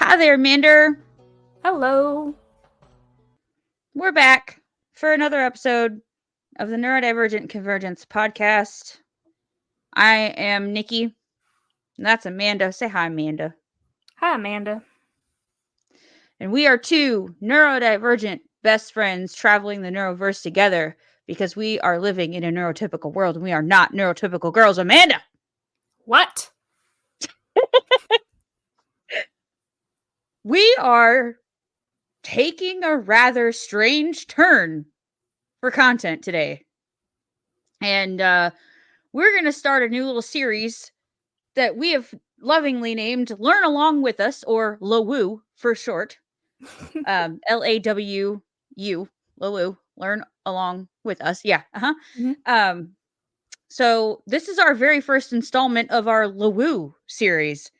Hi there, Mander. Hello. We're back for another episode of the Neurodivergent Convergence podcast. I am Nikki, and that's Amanda. Say hi, Amanda. Hi, Amanda. And we are two neurodivergent best friends traveling the neuroverse together because we are living in a neurotypical world and we are not neurotypical girls. Amanda! What? We are taking a rather strange turn for content today. And we're going to start a new little series that we have lovingly named Learn Along With Us, or LAWU for short. LAWU, LAWU, Learn Along With Us. Yeah. Mm-hmm. So this is our very first installment of our LAWU series.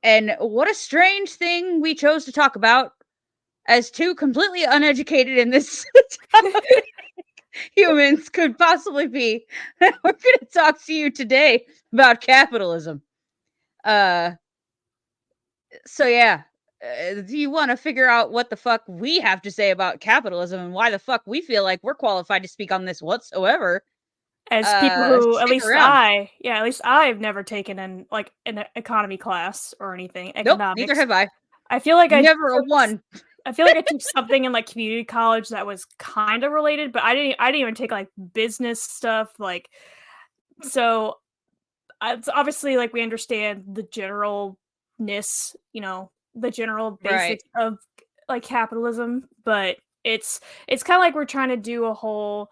And what a strange thing we chose to talk about as two completely uneducated in this topic humans could possibly be. We're going to talk to you today about capitalism. So yeah, do you want to figure out what the fuck we have to say about capitalism and why the fuck we feel like we're qualified to speak on this whatsoever? As people who, at Stick least around. I've never taken an economy class or anything. Nope, neither Economics. have I. I feel like Never a one. I feel like I took something in like community college that was kind of related, but I didn't even take like business stuff. So it's obviously like we understand the generalness, the general basics of like capitalism, but it's kind of like we're trying to do a whole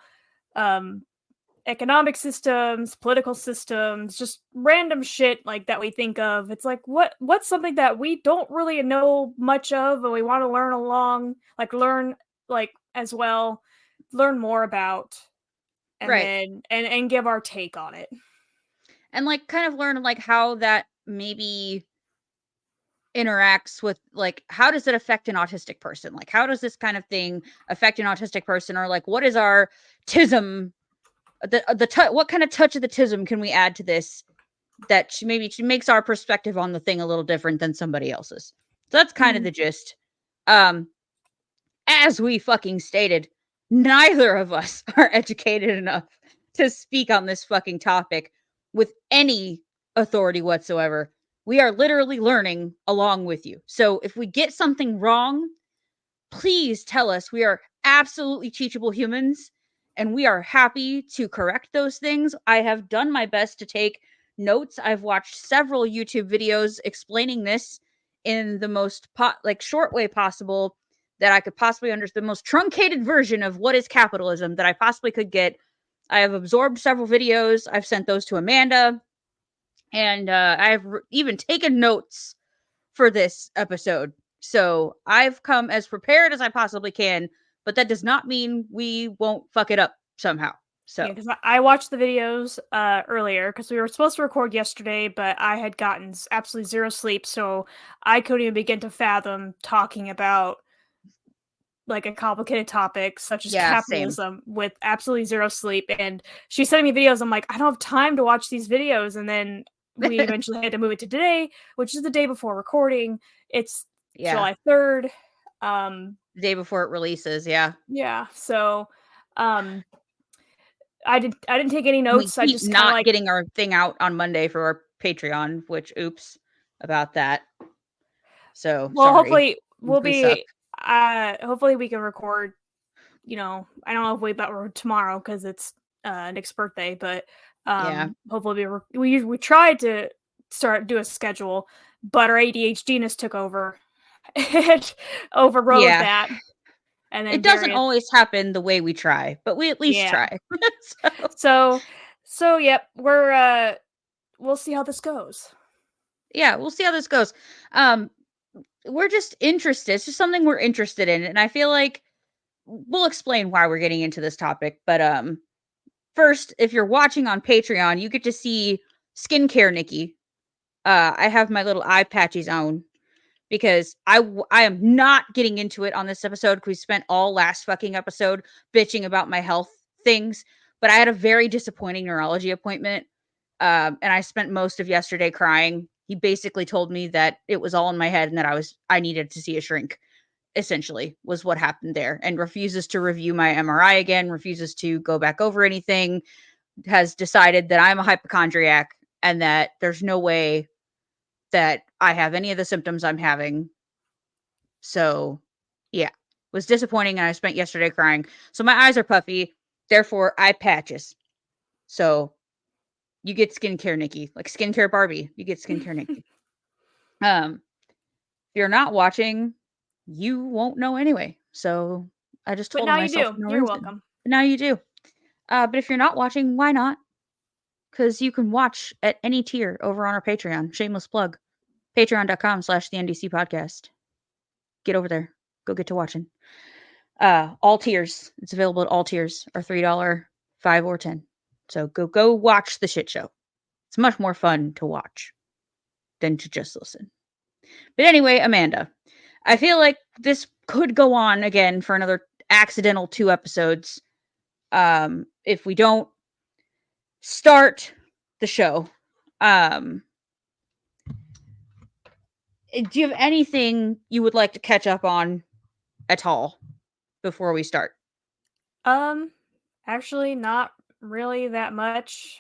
economic systems, political systems, just random shit like that we think of. It's like what's something that we don't really know much of and we want to learn as well, learn more about, and then and give our take on it. And like kind of learn like how that maybe interacts with, like, how does it affect an autistic person? Like, how does this kind of thing affect an autistic person? Or like, what is our tism? What kind of touch of the tism can we add to this that maybe makes our perspective on the thing a little different than somebody else's? So that's kind of the gist. As we fucking stated, neither of us are educated enough to speak on this fucking topic with any authority whatsoever. We are literally learning along with you. So if we get something wrong, please tell us. We are absolutely teachable humans and we are happy to correct those things. I have done my best to take notes. I've watched several YouTube videos explaining this in the most short way possible that I could possibly understand, the most truncated version of what is capitalism that I possibly could get. I have absorbed several videos. I've sent those to Amanda, and I've even taken notes for this episode. So I've come as prepared as I possibly can, but that does not mean we won't fuck it up somehow. So yeah, because I watched the videos earlier because we were supposed to record yesterday, but I had gotten absolutely zero sleep, so I couldn't even begin to fathom talking about like a complicated topic such as capitalism with absolutely zero sleep. And she sent me videos. I'm like, I don't have time to watch these videos. And then we eventually had to move it to today, which is the day before recording. It's July 3rd. The day before it releases. Yeah. So, I didn't take any notes. We I just not getting our thing out on Monday for our Patreon, which oops about that. So well, sorry. Hopefully we'll be. Hopefully we can record. I don't know if we about tomorrow because it's Nick's birthday, but hopefully we tried to do a schedule, but our ADHDness took over and overrode that. And then it doesn't always happen the way we try, but we at least try. So yep, we'll see how this goes. Yeah, we'll see how this goes. We're just interested. It's just something we're interested in, and I feel like we'll explain why we're getting into this topic. But first, if you're watching on Patreon, you get to see skincare Nikki. I have my little eye patches on because I am not getting into it on this episode because we spent all last fucking episode bitching about my health things. But I had a very disappointing neurology appointment, and I spent most of yesterday crying He basically told me that it was all in my head and that I needed to see a shrink, essentially, was what happened there, and refuses to review my MRI again, refuses to go back over anything, has decided that I'm a hypochondriac and that there's no way that I have any of the symptoms I'm having. So, yeah, was disappointing, and I spent yesterday crying. So my eyes are puffy, therefore eye patches. So you get skincare, Nikki, like skincare Barbie. You get skincare, Nikki. If you're not watching, you won't know anyway. So I just But told now you myself do. for no You're reason. welcome. But now you do. But if you're not watching, why not? Because you can watch at any tier over on our Patreon. Shameless plug. Patreon.com/the NDC podcast. Get over there. Go get to watching. All tiers. It's available at all tiers are $3, $5, or $10. So go watch the shit show. It's much more fun to watch than to just listen. But anyway, Amanda, I feel like this could go on again for another accidental 2 episodes. If we don't start the show. Do you have anything you would like to catch up on at all before we start? Um, Actually, not really that much.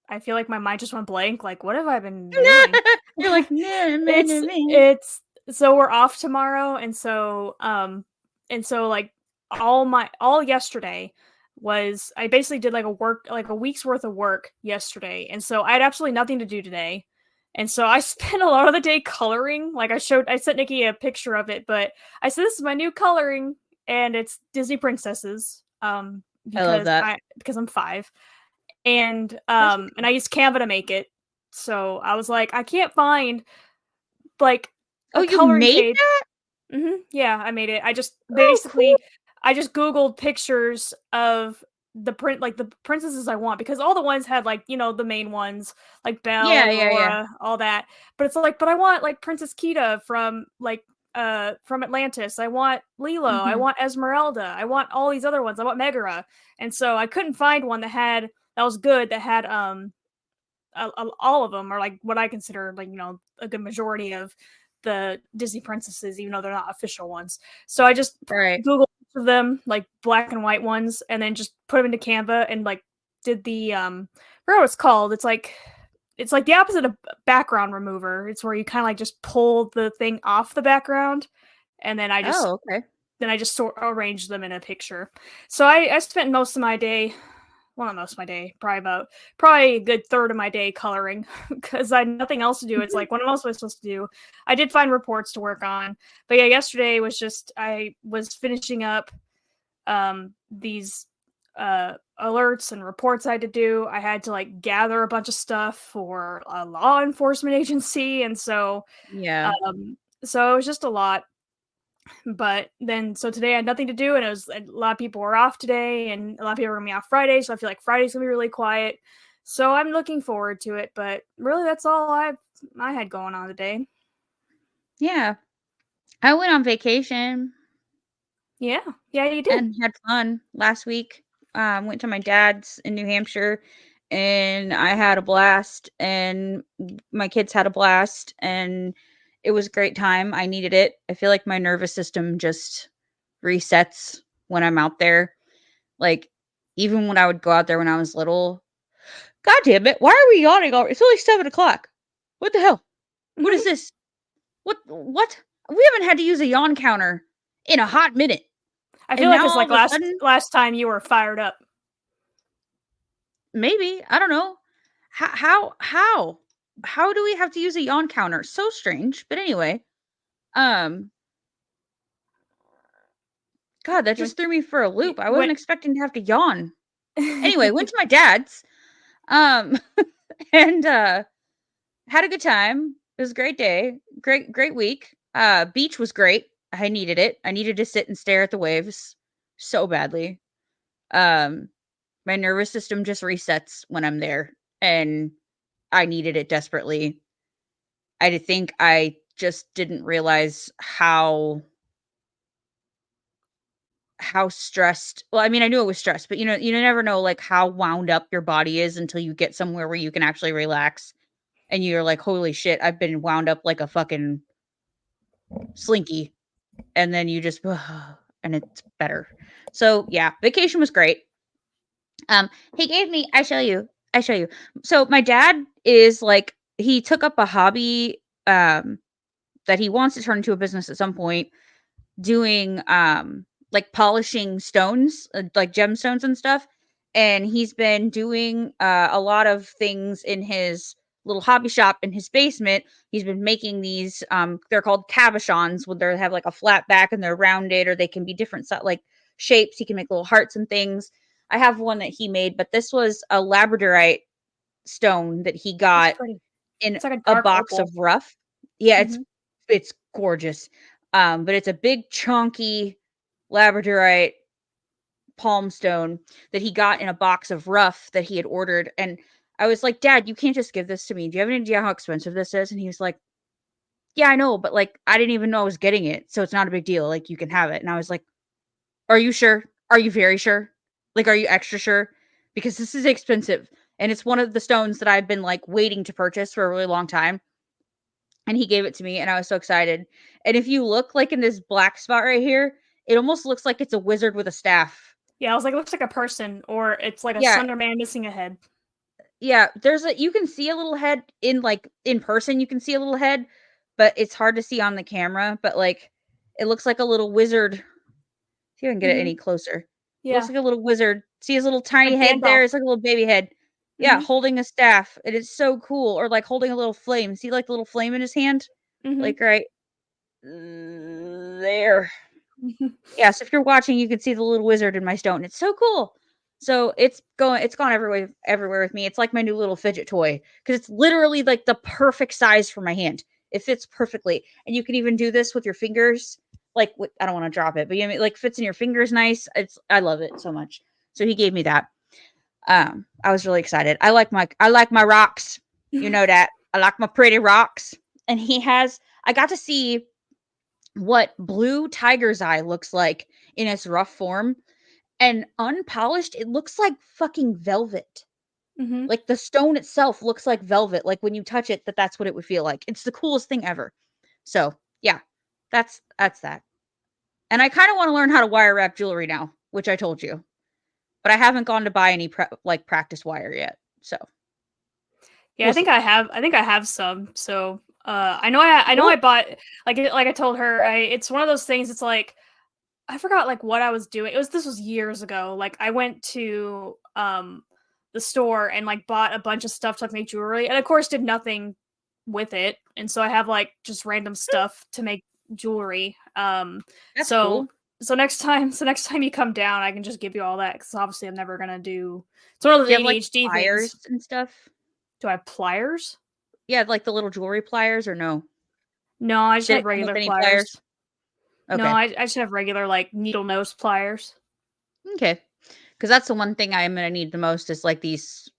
I feel like my mind just went blank. Like, what have I been doing? You're like, nah, man, it's man. it's so we're off tomorrow, and so like all yesterday was I basically did like a week's worth of work yesterday, and so I had absolutely nothing to do today. And so I spent a lot of the day coloring. Like I sent Nikki a picture of it, but I said this is my new coloring, and it's Disney princesses. I love that. Because I'm 5, and That's and okay. I used Canva to make it. So I was like, I can't find like Oh, a you coloring made page. that? Yeah, I made it. I just Oh, cool. basically I just Googled pictures of the princesses I want, because all the ones had like, the main ones, like Belle, Yeah, yeah, yeah. Aurora, all that. But it's like, but I want like Princess Kita from Atlantis. I want Lilo. I Mhm. want Esmeralda. I want all these other ones. I want Megara. And so I couldn't find one that was good, that had all of them, are like what I consider like, a good majority of the Disney princesses, even though they're not official ones. So I just Right. Googled for them, like black and white ones, and then just put them into Canva and like did the I forgot what it's called. It's like the opposite of background remover. It's where you kind of like just pull the thing off the background, and then Oh, okay. I just sort arrange them in a picture. So I spent most of my day, well, not most of my day, probably a good third of my day coloring, because I had nothing else to do. It's like, what else was I supposed to do? I did find reports to work on, but yeah, yesterday was just I was finishing up these alerts and reports I had to do. I had to like gather a bunch of stuff for a law enforcement agency, and Yeah. um, so it was just a lot. But then, so today I had nothing to do, and it was a lot of people were off today, and a lot of people are gonna be off Friday, so I feel like Friday's gonna be really quiet. So I'm looking forward to it, but really that's all I had going on today. Yeah. I went on vacation Yeah, yeah, you did. and had fun last week. Went to my dad's in New Hampshire, and I had a blast, and my kids had a blast, and it was a great time. I needed it. I feel like my nervous system just resets when I'm out there. Like, even when I would go out there when I was little, God damn it, why are we yawning already? It's only 7 o'clock. What the hell? What is this? What? We haven't had to use a yawn counter in a hot minute. I feel And like now it's all like of a sudden, last time you were fired up. maybe, I don't know. How do we have to use a yawn counter? So strange. But anyway, um, God, that You just threw me for a went, loop. I you wasn't went expecting to have to yawn. Anyway, went to my dad's, um, and had a good time. It was a great day. Great week. Beach was great. I needed it. I needed to sit and stare at the waves so badly. Um, my nervous system just resets when I'm there, and I needed it desperately. I think I just didn't realize how stressed. Well, I mean, I knew it was stressed, but you never know like how wound up your body is until you get somewhere where you can actually relax and you're like, holy shit, I've been wound up like a fucking slinky. And then you just, and it's better. So yeah, vacation was great. He gave me, I show you. So my dad is like, he took up a hobby, that he wants to turn into a business at some point, doing like polishing stones, like gemstones and stuff. And he's been doing a lot of things in his little hobby shop in his basement. He's been making these they're called cabochons, where they have like a flat back and they're rounded, or they can be different like shapes. He can make little hearts and things. I have one that he made, but this was a labradorite stone that he It's got pretty. in It's like a a dark box of opal. rough. Yeah, Mm-hmm. it's gorgeous. But it's a big chunky labradorite palm stone that he got in a box of rough that he had ordered. And I was like, Dad, you can't just give this to me. Do you have any idea how expensive this is? And he was like, yeah, I know, but like I didn't even know I was getting it. So it's not a big deal. Like you can have it. And I was like, are you sure? Are you very sure? Like, are you extra sure? Because this is expensive. And it's one of the stones that I've been like waiting to purchase for a really long time. And he gave it to me and I was so excited. And if you look like in this black spot right here, it almost looks like it's a wizard with a staff. Yeah, I was like, it looks like a person, or it's like a Yeah, Slender Man missing a head. yeah, there's a you can see a little head in like in person, you can see a little head, but it's hard to see on the camera, but like it looks like a little wizard. See if I can get it Mm-hmm. any closer. Looks Yeah, like a little wizard. See his little tiny like head there? Gandalf. It's like a little baby head. Yeah, Mm-hmm. holding a staff. It is so cool. Or like holding a little flame. See like the little flame in his hand? Mm-hmm. Like right there. Yes, if you're watching, you can see the little wizard in my stone. It's so cool. So it's gone everywhere with me. It's like my new little fidget toy because it's literally like the perfect size for my hand. It fits perfectly, and you can even do this with your fingers. Like I don't want to drop it, but you know, like fits in your fingers nice. I love it so much. So he gave me that. I was really excited. I like my rocks. You know that I like my pretty rocks. And I got to see what blue tiger's eye looks like in its rough form, and unpolished it looks like fucking velvet. Mm-hmm. Like the stone itself looks like velvet, like when you touch it that's what it would feel like. It's the coolest thing ever. So yeah, that's that. And I kind of want to learn how to wire wrap jewelry now, which I told you, but I haven't gone to buy any like practice wire yet, so Yeah, we'll see. I think I have some. So I know I Cool. bought like I told her it's one of those things. It's like I forgot like what I was doing. This was years ago. Like I went to the store and like bought a bunch of stuff to like make jewelry, and of course did nothing with it. And so I have like just random stuff to make jewelry. That's So cool. next time you come down, I can just give you all that because obviously I'm never gonna do. It's one of Do those you have like ADHD pliers things. and stuff? Do I have pliers? Yeah, like the little jewelry pliers, or no? No, I just Did have it come with regular any pliers. pliers? No, Okay. I just have regular like needle nose pliers. Okay. Because that's the one thing I'm gonna need the most is like these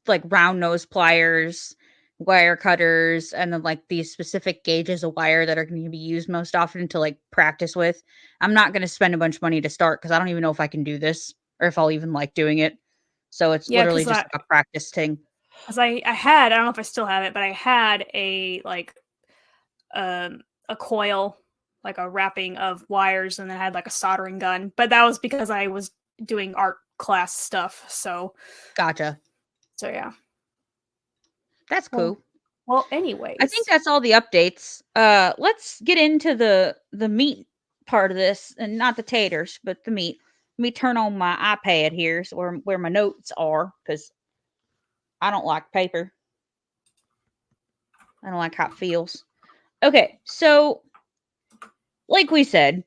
like round nose pliers, wire cutters, and then like these specific gauges of wire that are going to be used most often to like practice with. I'm not going to spend a bunch of money to start because I don't even know if I can do this or if I'll even like doing it. So it's Yeah, literally because just like a practice thing. I don't know if I still have it, but I had a like a coil, like a wrapping of wires, and then I had like a soldering gun. But that was because I was doing art class stuff. Gotcha. So yeah. That's Well, cool. I think anyways. that's all the updates. Let's get into the meat part of this, and not the taters, but the meat. Let me turn on my iPad here, so where my notes are, because I don't like paper. I don't like how it feels. Okay, so like we said,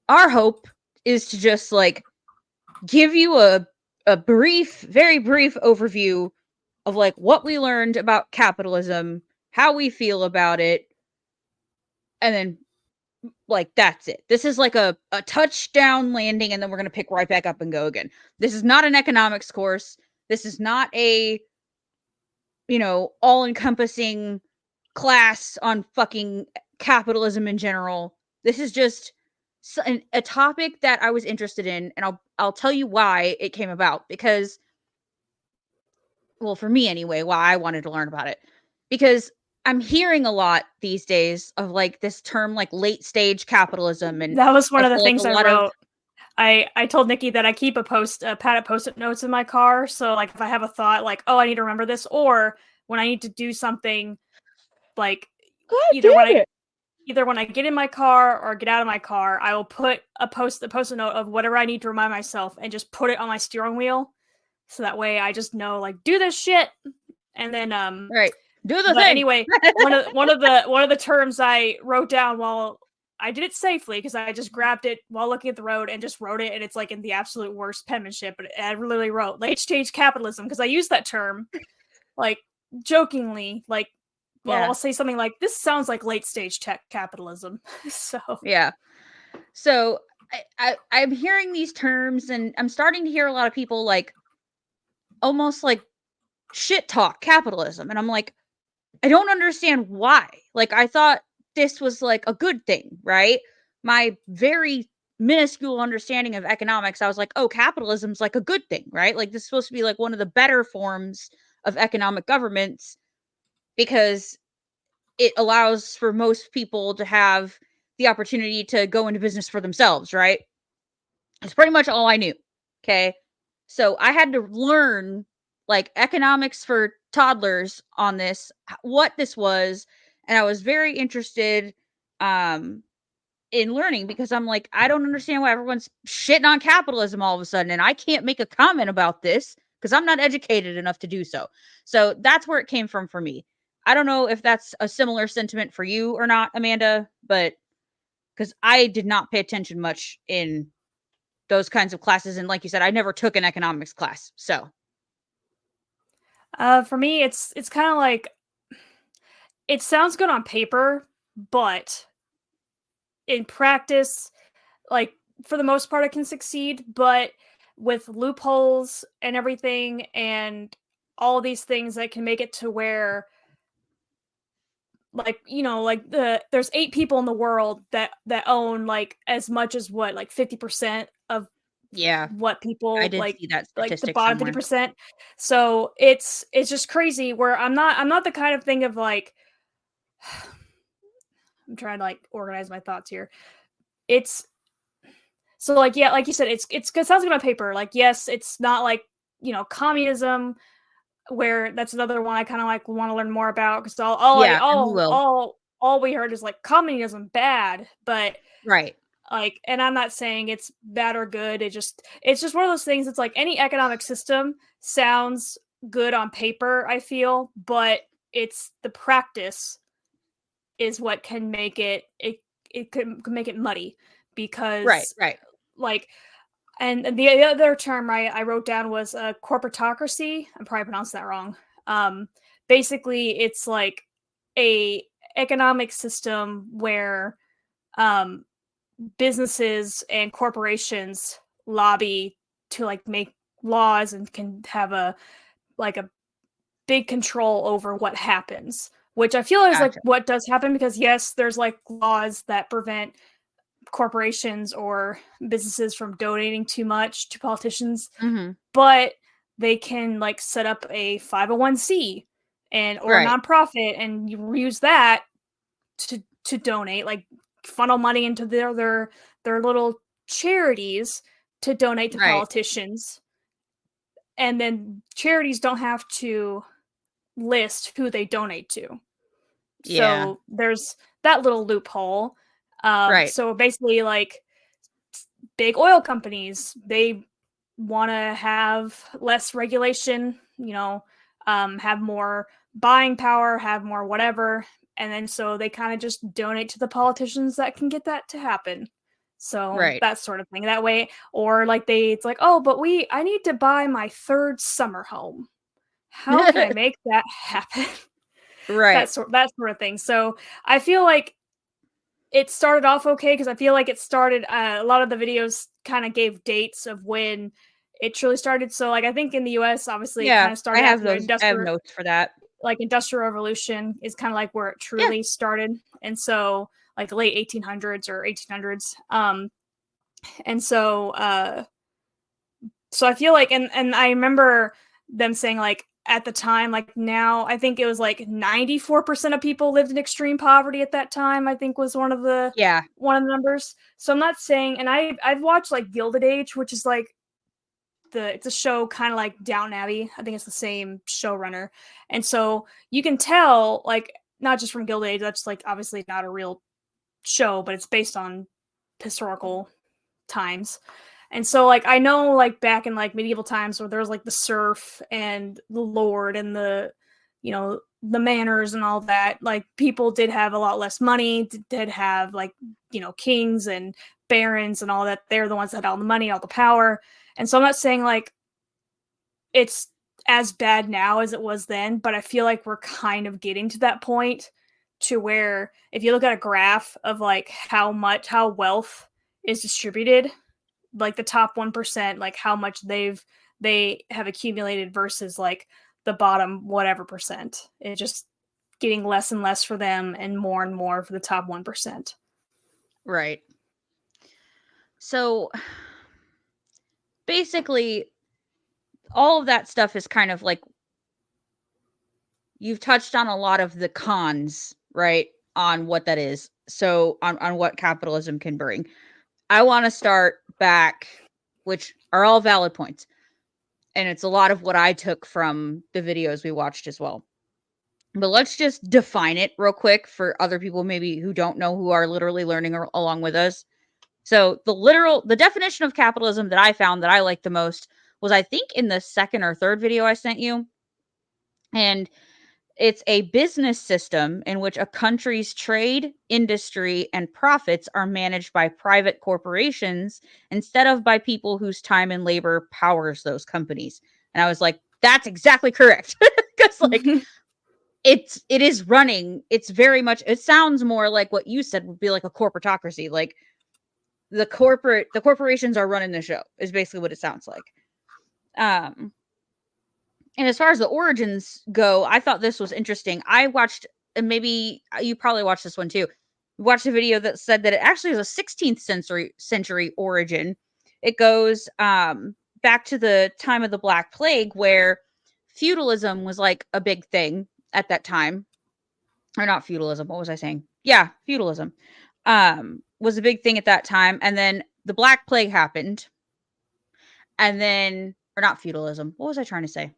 our hope is to just like give you a brief, very brief overview of like what we learned about capitalism, how we feel about it, and then like that's it. This is like a touchdown landing, and then we're gonna pick right back up and go again. This is not an economics course. This is not a all encompassing class on fucking capitalism in general. This is just a topic that I was interested in, and I'll tell you why it came about. Because, well, for me anyway, why I wanted to learn about it. because I'm hearing a lot these days of like this term like late stage capitalism, and That was I one of the feel like a things I lot of wrote. I told Nikki that I keep a pad of post-it notes in my car. So like if I have a thought like, oh, I need to remember this, or when I need to do something like God either when damn I it. either when I get in my car or get out of my car, I will put a post-it note of whatever I need to remind myself and just put it on my steering wheel. So that way I just know like do this shit. And then Right. Do the but thing. anyway, one of the terms I wrote down while I did it safely because I just grabbed it while looking at the road and just wrote it, and it's like in the absolute worst penmanship. But I literally wrote late stage capitalism because I use that term like jokingly, like well, Yeah. I'll say something like this sounds like late stage tech capitalism. So Yeah. So I'm hearing these terms, and I'm starting to hear a lot of people like almost like shit talk capitalism. And I'm like, I don't understand why. Like, I thought this was like a good thing, right? My very minuscule understanding of economics, I was like, oh, capitalism's like a good thing, right? Like, this is supposed to be like one of the better forms of economic governments because it allows for most people to have the opportunity to go into business for themselves, right? It's pretty much all I knew. Okay. So I had to learn like economics for toddlers on this, what this was. And I was very interested um, in learning because I'm like, I don't understand why everyone's shitting on capitalism all of a sudden. And I can't make a comment about this because I'm not educated enough to do so. So that's where it came from for me. I don't know if that's a similar sentiment for you or not, Amanda, but because I did not pay attention much in those kinds of classes. And like you said, I never took an economics class. So for me, it's kind of like it sounds good on paper, but in practice, like for the most part, it can succeed. But with loopholes and everything, and all these things that can make it to where like like there's 8 people in the world that own like as much as what like 50% of yeah, what I people did see that like the statistic bottom somewhere. 50%. So it's just crazy where I'm not the kind of thing of like I'm trying to like organize my thoughts here. It's so like yeah, like you said, it sounds good on paper. Like yes, it's not like communism where that's another one I kind of like want to learn more about because Yeah, and we will. all we heard is like communism bad, but Right. like and I'm not saying it's bad or good. It's just one of those things. It's like any economic system sounds good on paper, I feel, but it's the practice is what can make it can make it muddy Right. because Right. like and the other term I wrote down was corporatocracy. I'm probably pronouncing that wrong. Um, basically, it's like a economic system where um, businesses and corporations lobby to like make laws and can have a like a big control over what happens, which I feel is like Gotcha. what does happen because yes, there's like laws that prevent corporations or businesses from donating too much to politicians, Mm-hmm. but they can like set up a 501c and or a Right. nonprofit and use that to donate, like funnel money into their little charities to donate to Right. politicians. And then charities don't have to list who they donate to. Yeah. So there's that little loophole. Right. So basically, like big oil companies, they want to have less regulation, have more buying power, have more whatever. And then so they kind of just donate to the politicians that can get that to happen. So Right. that sort of thing. That way, or like it's like, oh, but I need to buy my third summer home. How can I make that happen? Right. that sort of thing. So I feel like it started off okay because I feel like it started a lot of the videos kind of gave dates of when it truly started. So like I think in the US obviously it Yeah. kind of I started have after those. I have notes for that. industrial revolution is kind of like where it Yeah. truly started. And so like late 1800s or 1800s. And so so I feel like and I remember them saying like at the time, like now, I think it was like 94% of people lived in extreme poverty at that time, I think was one of the numbers. So I'm not saying, and I've watched like Gilded Age, which is like it's a show kind of like Downton Abbey. I think it's the same showrunner. And so you can tell, like, not just from Gilded Age, that's like obviously not a real show, but it's based on historical times. And so, like, I know, like, back in, like, medieval times where there was, like, the serf and the lord and the, you know, the manors and all that, like, people did have a lot less money, did have, like, you know, kings and barons and all that. They're the ones that had all the money, all the power. And so I'm not saying, like, it's as bad now as it was then, but I feel like we're kind of getting to that point to where if you look at a graph of, like, how wealth is distributed, like the top 1%, like how much they have accumulated versus like the bottom whatever percent. It's just getting less and less for them and more for the top 1%. Right. So basically, all of that stuff is kind of like, you've touched on a lot of the cons, right, on what that is. So on what capitalism can bring. I want to start back, which are all valid points. And it's a lot of what I took from the videos we watched as well. But let's just define it real quick for other people maybe who don't know, who are literally learning along with us. So the definition of capitalism that I found that I liked the most was, I think, in the second or third video I sent you. And it's a business system in which a country's trade, industry, and profits are managed by private corporations instead of by people whose time and labor powers those companies. And I was like, that's exactly correct. Because like it is running, it's very much, it sounds more like what you said would be like a corporatocracy. Like the corporations are running the show is basically what it sounds like. And as far as the origins go, I thought this was interesting. I watched, and maybe you probably watched this one too, watched a video that said that it actually is a 16th century origin. It goes back to the time of the Black Plague, where feudalism was like a big thing at that time. Or not feudalism, what was I saying? Yeah, feudalism was a big thing at that time. And then the Black Plague happened. And then, or not feudalism, what was I trying to say?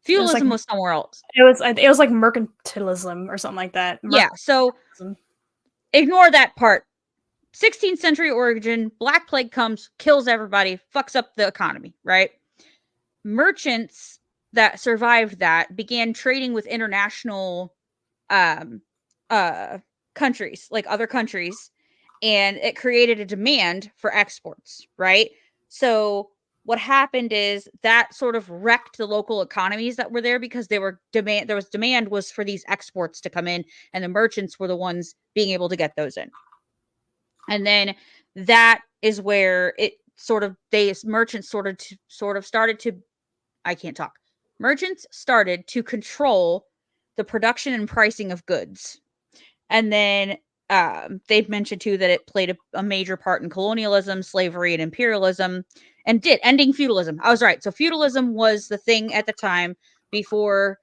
Feudalism was somewhere else. It was like mercantilism or something like that. Yeah, so ignore that part. 16th century origin, Black Plague comes, kills everybody, fucks up the economy, right? Merchants that survived that began trading with international countries, like other countries, and it created a demand for exports, right? So what happened is that sort of wrecked the local economies that were there, because demand was for these exports to come in, and the merchants were the ones being able to get those in. And then that is where merchants started to control the production and pricing of goods. And then they've mentioned too that it played a major part in colonialism, slavery, and imperialism, and ending feudalism. I was right. So feudalism was the thing at the time before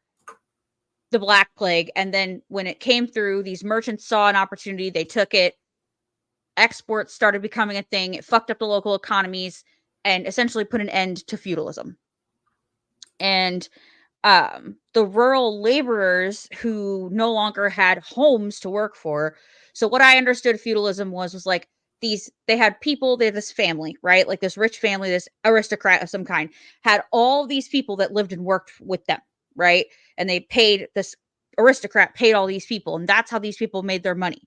the Black Plague. And then when it came through, these merchants saw an opportunity, they took it. Exports started becoming a thing. It fucked up the local economies and essentially put an end to feudalism. And the rural laborers who no longer had homes to work for. So what I understood feudalism was like they had this family, right? Like this rich family, this aristocrat of some kind, had all these people that lived and worked with them, right? And this aristocrat paid all these people, and that's how these people made their money.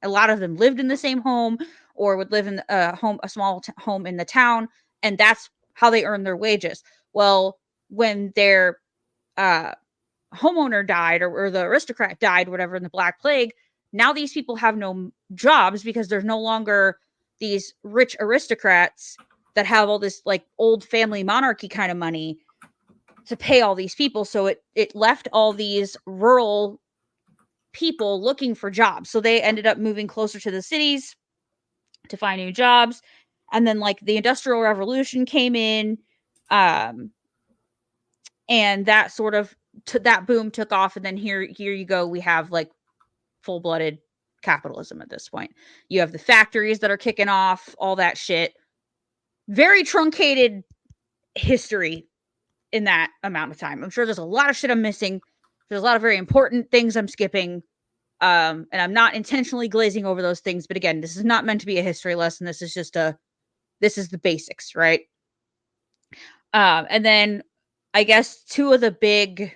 A lot of them lived in the same home or would live in a small home in the town, and that's how they earned their wages. Well, when their homeowner died or the aristocrat died, whatever, in the Black Plague, now these people have no jobs because there's no longer these rich aristocrats that have all this like old family monarchy kind of money to pay all these people. So it left all these rural people looking for jobs. So they ended up moving closer to the cities to find new jobs. And then like the Industrial Revolution came in. And that sort of that boom took off, and then here you go, we have like full-blooded capitalism at this point. You have the factories that are kicking off, all that shit. Very truncated history in that amount of time. I'm sure there's a lot of shit I'm missing. There's a lot of very important things I'm skipping. And I'm not intentionally glazing over those things, but again, this is not meant to be a history lesson. This is just this is the basics, right? And then I guess two of the big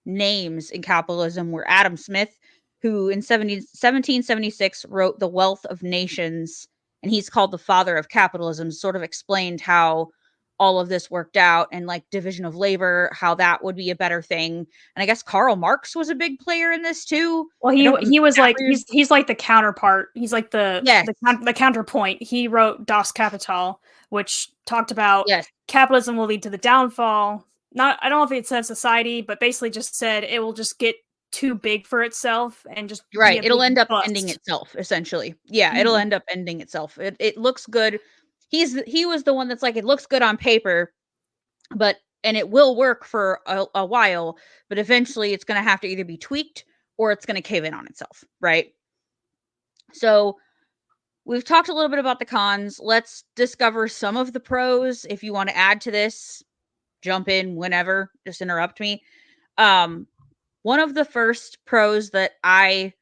names in capitalism were Adam Smith, who in 1776 wrote The Wealth of Nations, and he's called the father of capitalism, sort of explained how all of this worked out, and like division of labor, how that would be a better thing. And I guess Karl Marx was a big player in this too. Well, he was like he's like the counterpart. He's like the counterpoint. He wrote Das Kapital, which talked about capitalism will lead to the downfall. I don't know if it said society, but basically just said it will just get too big for itself and just it'll end up ending itself, essentially. It'll end up ending itself. It looks good. He was the one that's like, it looks good on paper, and it will work for a while, but eventually it's going to have to either be tweaked or it's going to cave in on itself, right? So we've talked a little bit about the cons. Let's discover some of the pros. If you want to add to this, jump in whenever, just interrupt me. One of the first pros that I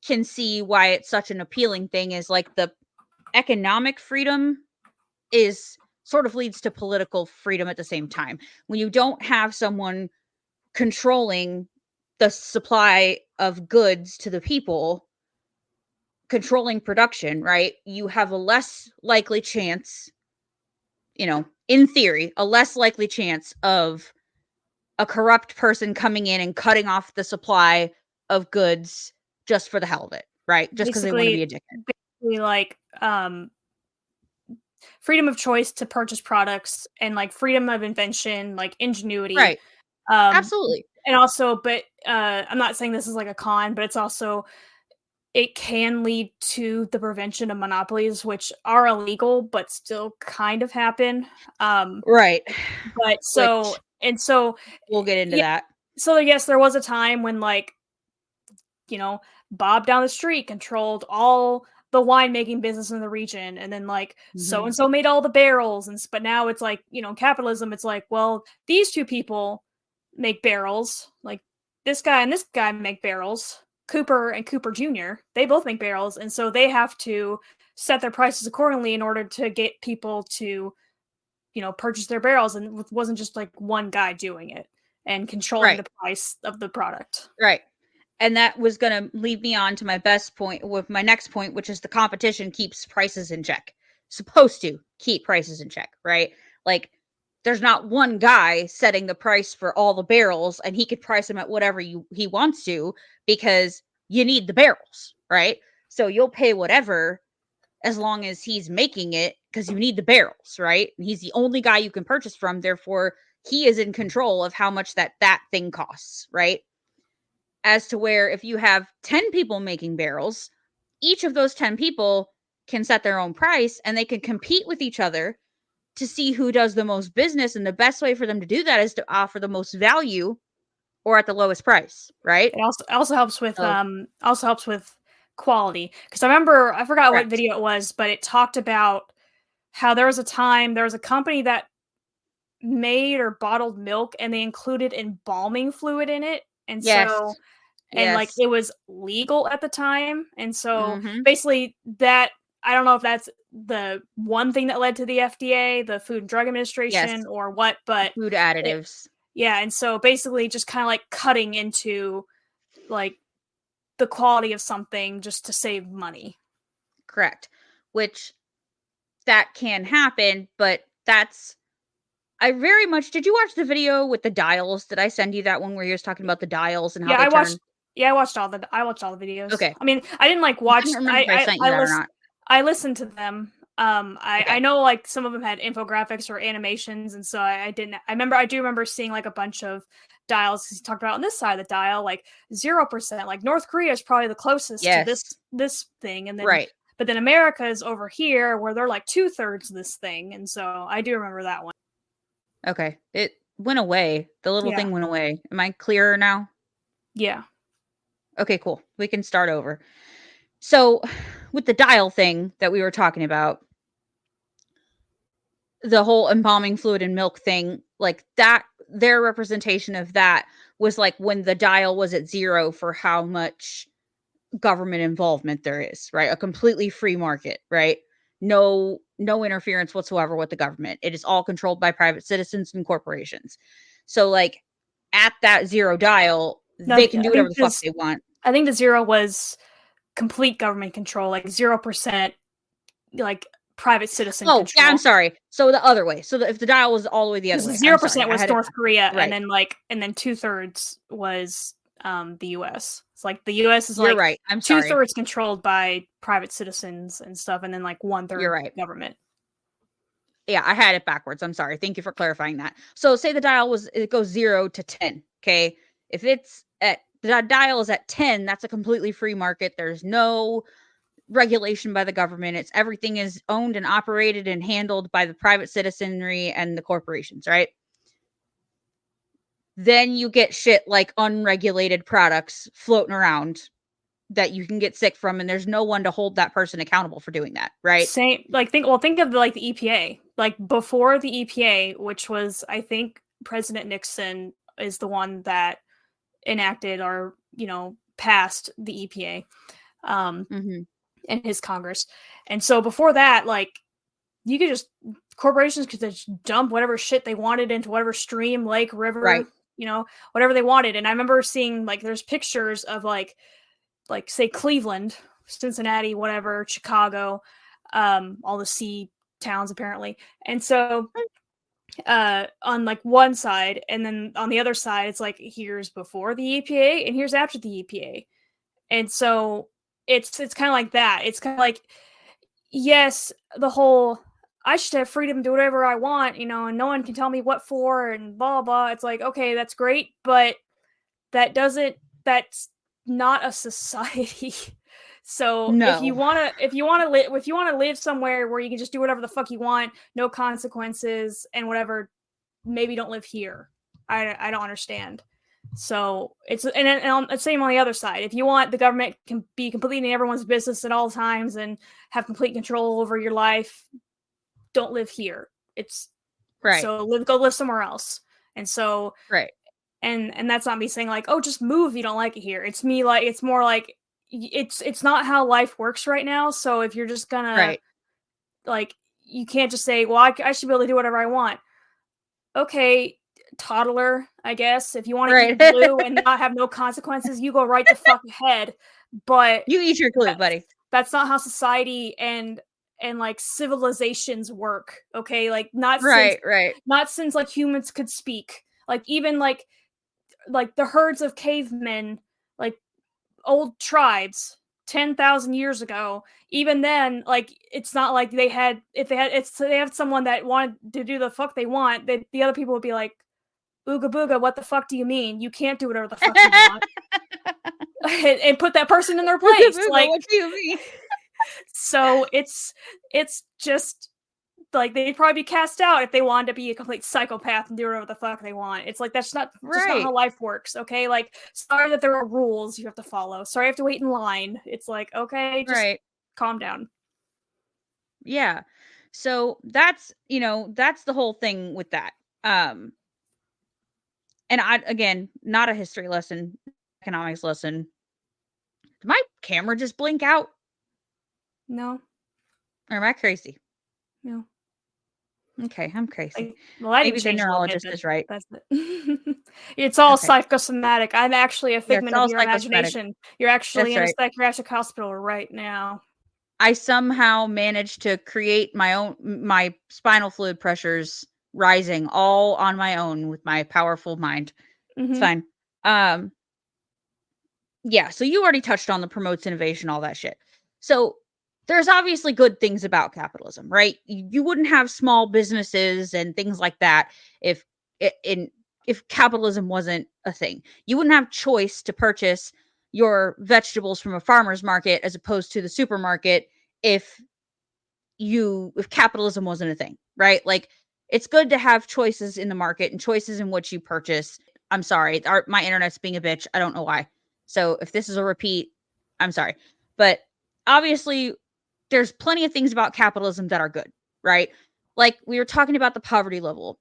can see why it's such an appealing thing is like the economic freedom is sort of leads to political freedom at the same time. When you don't have someone controlling the supply of goods to the people, controlling production, right? You have a less likely chance, in theory, a less likely chance of a corrupt person coming in and cutting off the supply of goods just for the hell of it, right? Just because they want to be a dickhead. Basically, like, freedom of choice to purchase products and like freedom of invention, like ingenuity. Right. Absolutely. And also, but I'm not saying this is like a con, but it's also, it can lead to the prevention of monopolies, which are illegal, but still kind of happen. Right. But so, and so we'll get into that. So yes, there was a time when like, Bob down the street controlled all the winemaking business in the region, and then like so and so made all the barrels, but now it's like, capitalism, it's like, well, these two people make barrels, like this guy and this guy make barrels, Cooper and Cooper Jr., they both make barrels, and so they have to set their prices accordingly in order to get people to purchase their barrels, and it wasn't just like one guy doing it and controlling the price of the product. Right. And that was going to lead me on to my best point with my next point, which is the competition keeps prices in check. Supposed to keep prices in check, right? Like, there's not one guy setting the price for all the barrels, and he could price them at whatever he wants to, because you need the barrels, right? So you'll pay whatever as long as he's making it, because you need the barrels, right? And he's the only guy you can purchase from. Therefore, he is in control of how much that thing costs, right? As to where if you have 10 people making barrels, each of those 10 people can set their own price, and they can compete with each other to see who does the most business. And the best way for them to do that is to offer the most value or at the lowest price, right? It also helps with quality, because I forgot what video it was, but it talked about how there was a company that made or bottled milk, and they included embalming fluid in it, and so like it was legal at the time, and so basically that, I don't know if that's the one thing that led to the FDA, the Food and Drug Administration, or what, but food additives. And so basically just kind of like cutting into like the quality of something just to save money. Correct. Which that can happen, but I very much, did you watch the video with the dials? Did I send you that one where he was talking about the dials and how they turn? I watched all the videos. Okay. I mean, I didn't like watch. I listened to them. I know like some of them had infographics or animations, and so I didn't. I do remember seeing like a bunch of dials, because he talked about on this side of the dial like 0%. Like North Korea is probably the closest to this thing, and then but then America is over here where they're like 2/3 this thing, and so I do remember that one. Okay. went away. The little thing went away. Am I clearer now? Yeah. Okay, cool. We can start over. So, with the dial thing that we were talking about, the whole embalming fluid and milk thing, like that, their representation of that was like when the dial was at 0 for how much government involvement there is, right? A completely free market, right? No interference whatsoever with the government. It is all controlled by private citizens and corporations. So like at that 0 dial, No, they can do whatever the fuck they want. I think the 0 was complete government control, like 0%, like private citizen Oh, control. yeah, I'm sorry. So the other way. So if the dial was all the way the other way, 0% was North Korea, right. and then 2/3 was the U.S. It's like the U.S. is You're like right. I'm sorry. 2/3 controlled by private citizens and stuff, and then like 1/3 You're right. government. Yeah, I had it backwards. I'm sorry. Thank you for clarifying that. So say the dial it goes 0 to 10. Okay. If it's at the dial is at 10, that's a completely free market. There's no regulation by the government. It's everything is owned and operated and handled by the private citizenry and the corporations, right? Then you get shit like unregulated products floating around that you can get sick from, and there's no one to hold that person accountable for doing that, right? Same, like think of the EPA. Like before the EPA, which was I think President Nixon is the one that enacted or passed the EPA, in his Congress. And so before that, like you could just corporations could just dump whatever shit they wanted into whatever stream, lake, river, Right. Whatever they wanted. And I remember seeing like there's pictures of like say Cleveland, Cincinnati, whatever, Chicago, all the sea towns apparently. And so on like one side, and then on the other side it's like here's before the EPA and here's after the EPA. And so it's kind of like that. It's kind of like, yes, the whole I should have freedom to do whatever I want, and no one can tell me what for and blah blah. It's like, okay, that's great, but that's not a society. So no. if you want to live somewhere where you can just do whatever the fuck you want, no consequences and whatever, maybe don't live here. I don't understand. So it's and same on the other side. If you want the government can be completely in everyone's business at all times and have complete control over your life, don't live here. It's right. So go live somewhere else. And so right. And that's not me saying like, oh, just move if you don't like it here. It's me like it's more like it's not how life works right now. So if you're just gonna like, you can't just say, well, I should be able to do whatever I want. Okay, toddler, I guess. If you want to eat glue and not have no consequences, you go right the fuck ahead. But you eat your glue, buddy. That's not how society and like civilizations work. Okay, like not since like humans could speak. Like even like the herds of cavemen, like old tribes 10,000 years ago, even then, like it's not like they had someone that wanted to do the fuck they want, the other people would be like, ooga booga, what the fuck do you mean? You can't do whatever the fuck you want. and put that person in their place. Like, what do you mean? So it's just like they'd probably be cast out if they wanted to be a complete psychopath and do whatever the fuck they want. It's like that's just not how life works. Okay, like sorry that there are rules you have to follow. Sorry, I have to wait in line. It's like, okay, just calm down. Yeah. So that's the whole thing with that. And again, not a history lesson, economics lesson. Did my camera just blink out? No. Or am I crazy? No. Okay, I'm crazy. Maybe the neurologist is right. That's it. It's all psychosomatic. I'm actually a figment of your imagination. You're actually in a psychiatric hospital right now. I somehow managed to create my spinal fluid pressures rising all on my own with my powerful mind. It's fine. Yeah, so you already touched on the promotes innovation, all that shit. So there's obviously good things about capitalism, right? You wouldn't have small businesses and things like that if capitalism wasn't a thing. You wouldn't have choice to purchase your vegetables from a farmer's market as opposed to the supermarket if capitalism wasn't a thing, right? Like it's good to have choices in the market and choices in what you purchase. I'm sorry, my internet's being a bitch. I don't know why. So if this is a repeat, I'm sorry. But obviously, there's plenty of things about capitalism that are good, right? Like we were talking about the poverty level.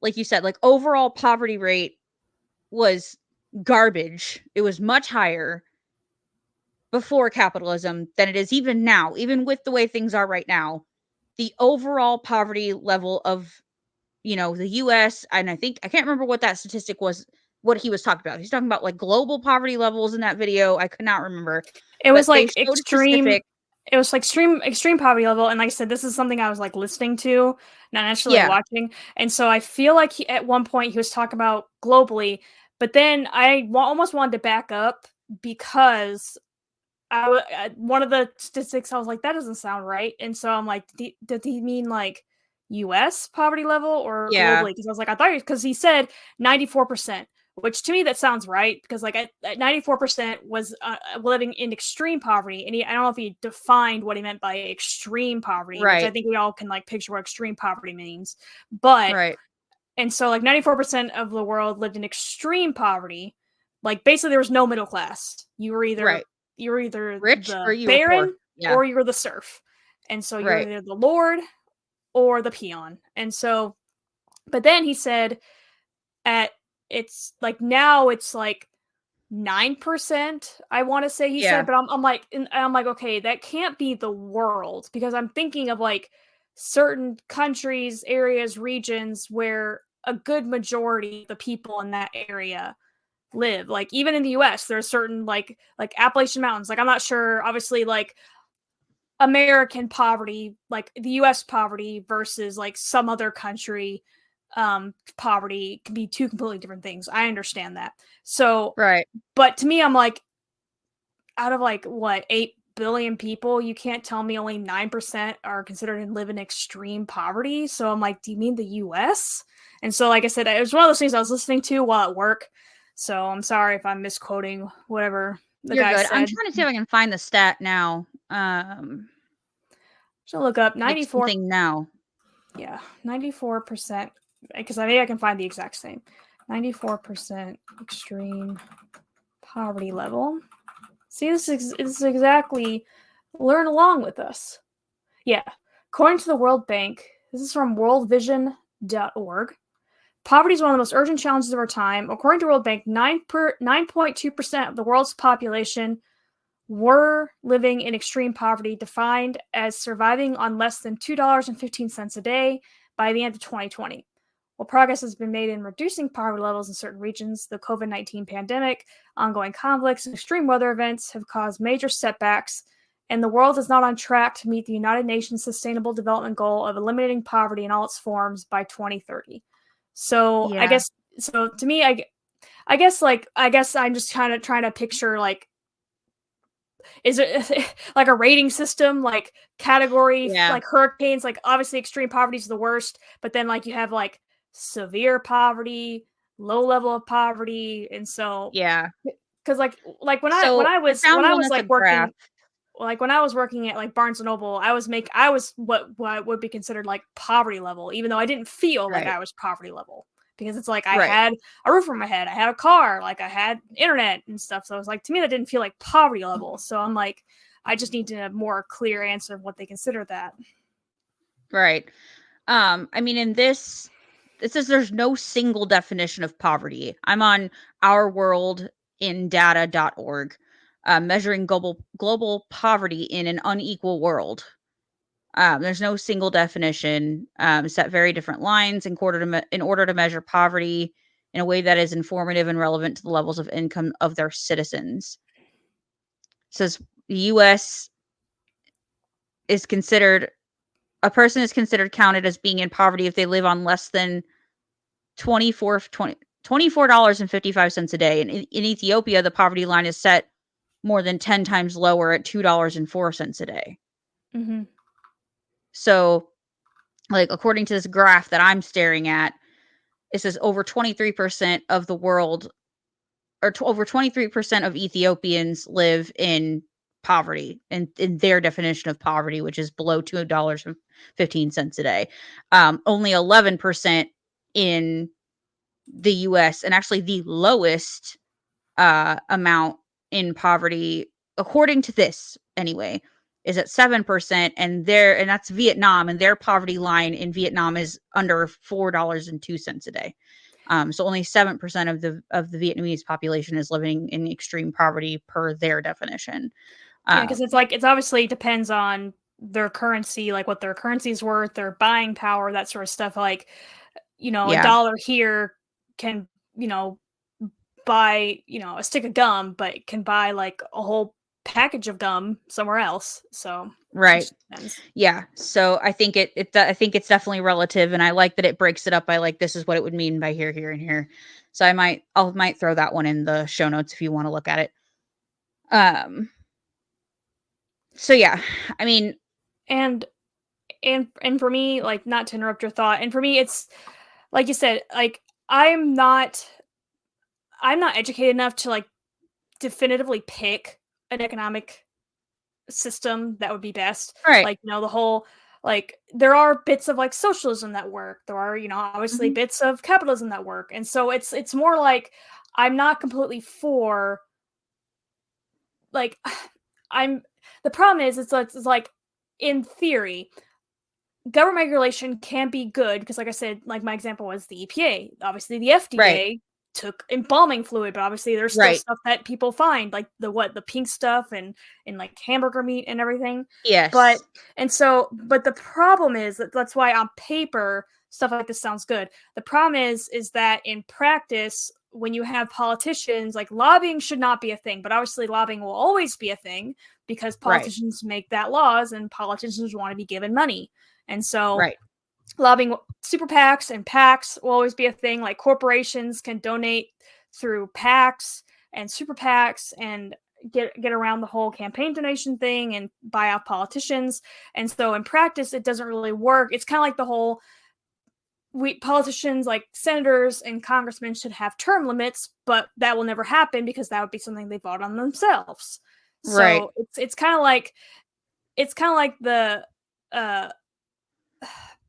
Like you said, like overall poverty rate was garbage. It was much higher before capitalism than it is even now, even with the way things are right now. The overall poverty level of, the US, and I think I can't remember what that statistic was, what he was talking about. He's talking about like global poverty levels in that video. I could not remember, It but was they like showed a extreme. specific. It was like extreme poverty level, and like I said, this is something I was like listening to, not necessarily Yeah, watching. And so I feel like at one point he was talking about globally, but then I almost wanted to back up because one of the statistics I was like, that doesn't sound right, and so I'm like, did he mean like U.S. poverty level or yeah, globally? Because I was like, I thought because he said 94%, which to me that sounds right because like at 94% was living in extreme poverty, and I don't know if he defined what he meant by extreme poverty, which I right, think we all can like picture what extreme poverty means, but right, and so like 94% of the world lived in extreme poverty. Like basically there was no middle class. right. You were either Rich or the you were poor. baron Yeah, or you were the serf. And so you were right. either the lord or the peon. And so but then he said at it's like now it's like 9%, I want to say he said, Yeah, but I'm like, okay, that can't be the world because I'm thinking of like certain countries, areas, regions where a good majority of the people in that area live. Like even in the US, there are certain like Appalachian Mountains. Like I'm not sure, obviously, like American poverty, like the US poverty versus like some other country poverty can be two completely different things. I understand that. So right, but to me, I'm like, out of like what 8 billion people, you can't tell me only 9% are considered to live in extreme poverty. So I'm like, do you mean the U.S.? And so, like I said, it was one of those things I was listening to while at work. So I'm sorry if I'm misquoting whatever the you're guy good. I'm said. trying to see if I can find the stat now. So look up Like 94. something now. Yeah, 94%. Because I think I can find the exact same. 94% extreme poverty level. See, this is exactly learn along with us. Yeah. According to the World Bank, this is from worldvision.org. Poverty is one of the most urgent challenges of our time. According to World Bank, 9.2% of the world's population were living in extreme poverty, defined as surviving on less than $2.15 a day by the end of 2020. While progress has been made in reducing poverty levels in certain regions, the COVID-19 pandemic, ongoing conflicts, and extreme weather events have caused major setbacks, and the world is not on track to meet the United Nations Sustainable Development Goal of eliminating poverty in all its forms by 2030. So I Yeah, guess so to me, I guess I'm just kind of trying to picture like is it like a rating system like category yeah, like hurricanes, like obviously extreme poverty is the worst, but then like you have like severe poverty, low level of poverty, and so yeah. because like when So I I was when found I one was that's a like graph. working like when I was working at like Barnes and Noble, I was what would be considered like poverty level, even though I didn't feel like Right, I was poverty level because it's like I right, had a roof over my head, I had a car, like I had internet and stuff. So it was like to me that didn't feel like poverty level. So I'm like, I just need to have more clear answer of what they consider that. right. I mean, in this, it says there's no single definition of poverty. I'm on ourworldindata.org, measuring global poverty in an unequal world. There's no single definition. Set very different lines in order to measure poverty in a way that is informative and relevant to the levels of income of their citizens. It says the U.S. is considered a person is considered counted as being in poverty if they live on less than 24 20 $24.55 a day. And in Ethiopia, the poverty line is set more than 10 times lower at $2.04 a day. Mm-hmm. So, like, according to this graph that I'm staring at, it says over 23% of the world, or over 23% of Ethiopians live in poverty, and in their definition of poverty, which is below 15 cents a day. Only 11% in the US, and actually the lowest amount in poverty, according to this anyway, is at 7%, and that's Vietnam, and their poverty line in Vietnam is under $4.02 a day. So only 7% of the Vietnamese population is living in extreme poverty per their definition. Yeah, because it's obviously depends on their currency, like what their currency is worth, their buying power, that sort of stuff. Like, a dollar here can, buy, a stick of gum, but can buy like a whole package of gum somewhere else. So right. Yeah. So I think I think it's definitely relative, and I like that it breaks it up by like, this is what it would mean by here, here, and here. So I might throw that one in the show notes if you want to look at it. So yeah, I mean, and for me, like, not to interrupt your thought, and for me, it's like you said, like, I'm not educated enough to like definitively pick an economic system that would be best. right. Like, the whole, like, there are bits of like socialism that work. There are, obviously bits of capitalism that work. And so it's more like I'm not completely for, like, the problem is it's like, in theory, government regulation can be good because, like I said, like my example was the EPA. Obviously, the FDA took embalming fluid, but obviously there's still stuff that people find, like the pink stuff and like hamburger meat and everything. Yes. But the problem is that's why on paper stuff like this sounds good. The problem is that in practice, when you have politicians, like, lobbying should not be a thing, but obviously lobbying will always be a thing because politicians make that laws and politicians want to be given money. And so lobbying, super PACs and PACs will always be a thing. Like, corporations can donate through PACs and super PACs and get around the whole campaign donation thing and buy out politicians. And so in practice, it doesn't really work. It's kind of like the whole, politicians, like senators and congressmen, should have term limits, but that will never happen because that would be something they vote on themselves. So it's kind of like the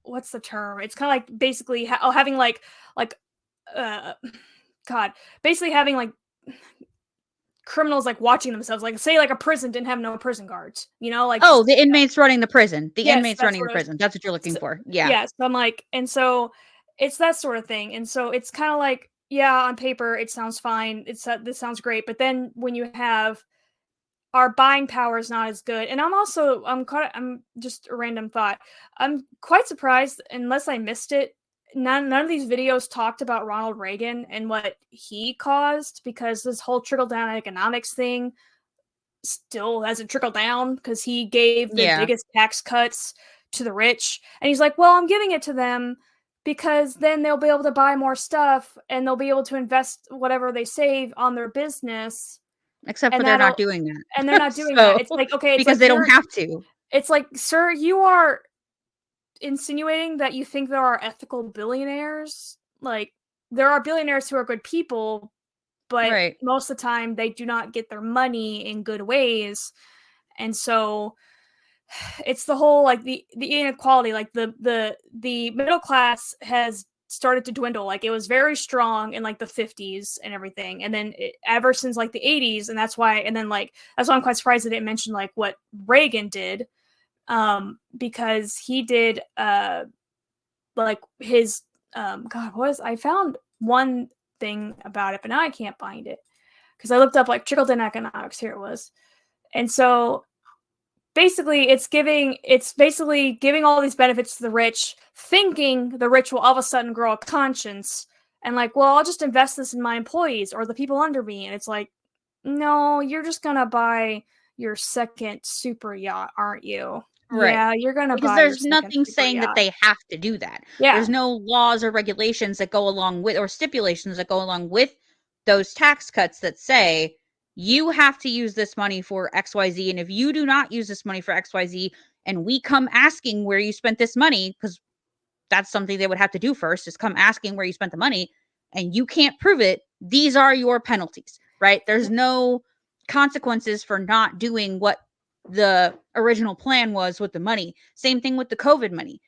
what's the term? It's kind of like basically having basically having like criminals like watching themselves. Like, say like a prison didn't have no prison guards, like, the inmates running the prison. Yes, inmates running the prison. That's what you're looking for. Yeah. Yes, I'm like, and so it's that sort of thing. And so it's kind of like, yeah, on paper it sounds fine. This sounds great, but then when you have our buying power is not as good. And I'm just a random thought. I'm quite surprised, unless I missed it, none of these videos talked about Ronald Reagan and what he caused, because this whole trickle-down economics thing still hasn't trickled down, because he gave the biggest tax cuts to the rich. And he's like, well, I'm giving it to them because then they'll be able to buy more stuff and they'll be able to invest whatever they save on their business. Except for they're not doing that. And they're not doing that. It's like, okay, it's because like, they don't have to. It's like, sir, you are insinuating that you think there are ethical billionaires. Like, there are billionaires who are good people, but most of the time they do not get their money in good ways. And so it's the whole, like, the inequality, like the middle class has started to dwindle. Like, it was very strong in like the 50s and everything, and then ever since like the 80s, and that's why I'm quite surprised they didn't mention like what Reagan did, because he did like his I found one thing about it, but now I can't find it because I looked up like trickle-down economics. Here it was. And so basically it's basically giving all these benefits to the rich, thinking the rich will all of a sudden grow a conscience and like, well, I'll just invest this in my employees or the people under me. And it's like, no, you're just gonna buy your second super yacht, aren't you? Right. Yeah, you're gonna because buy there's nothing saying that they have to do that. Yeah. There's no laws or regulations that go along with, or stipulations that go along with those tax cuts that say you have to use this money for XYZ. And if you do not use this money for XYZ and we come asking where you spent this money, because that's something they would have to do first, is come asking where you spent the money, and you can't prove it, these are your penalties, right? There's no consequences for not doing what the original plan was with the money. Same thing with the COVID money.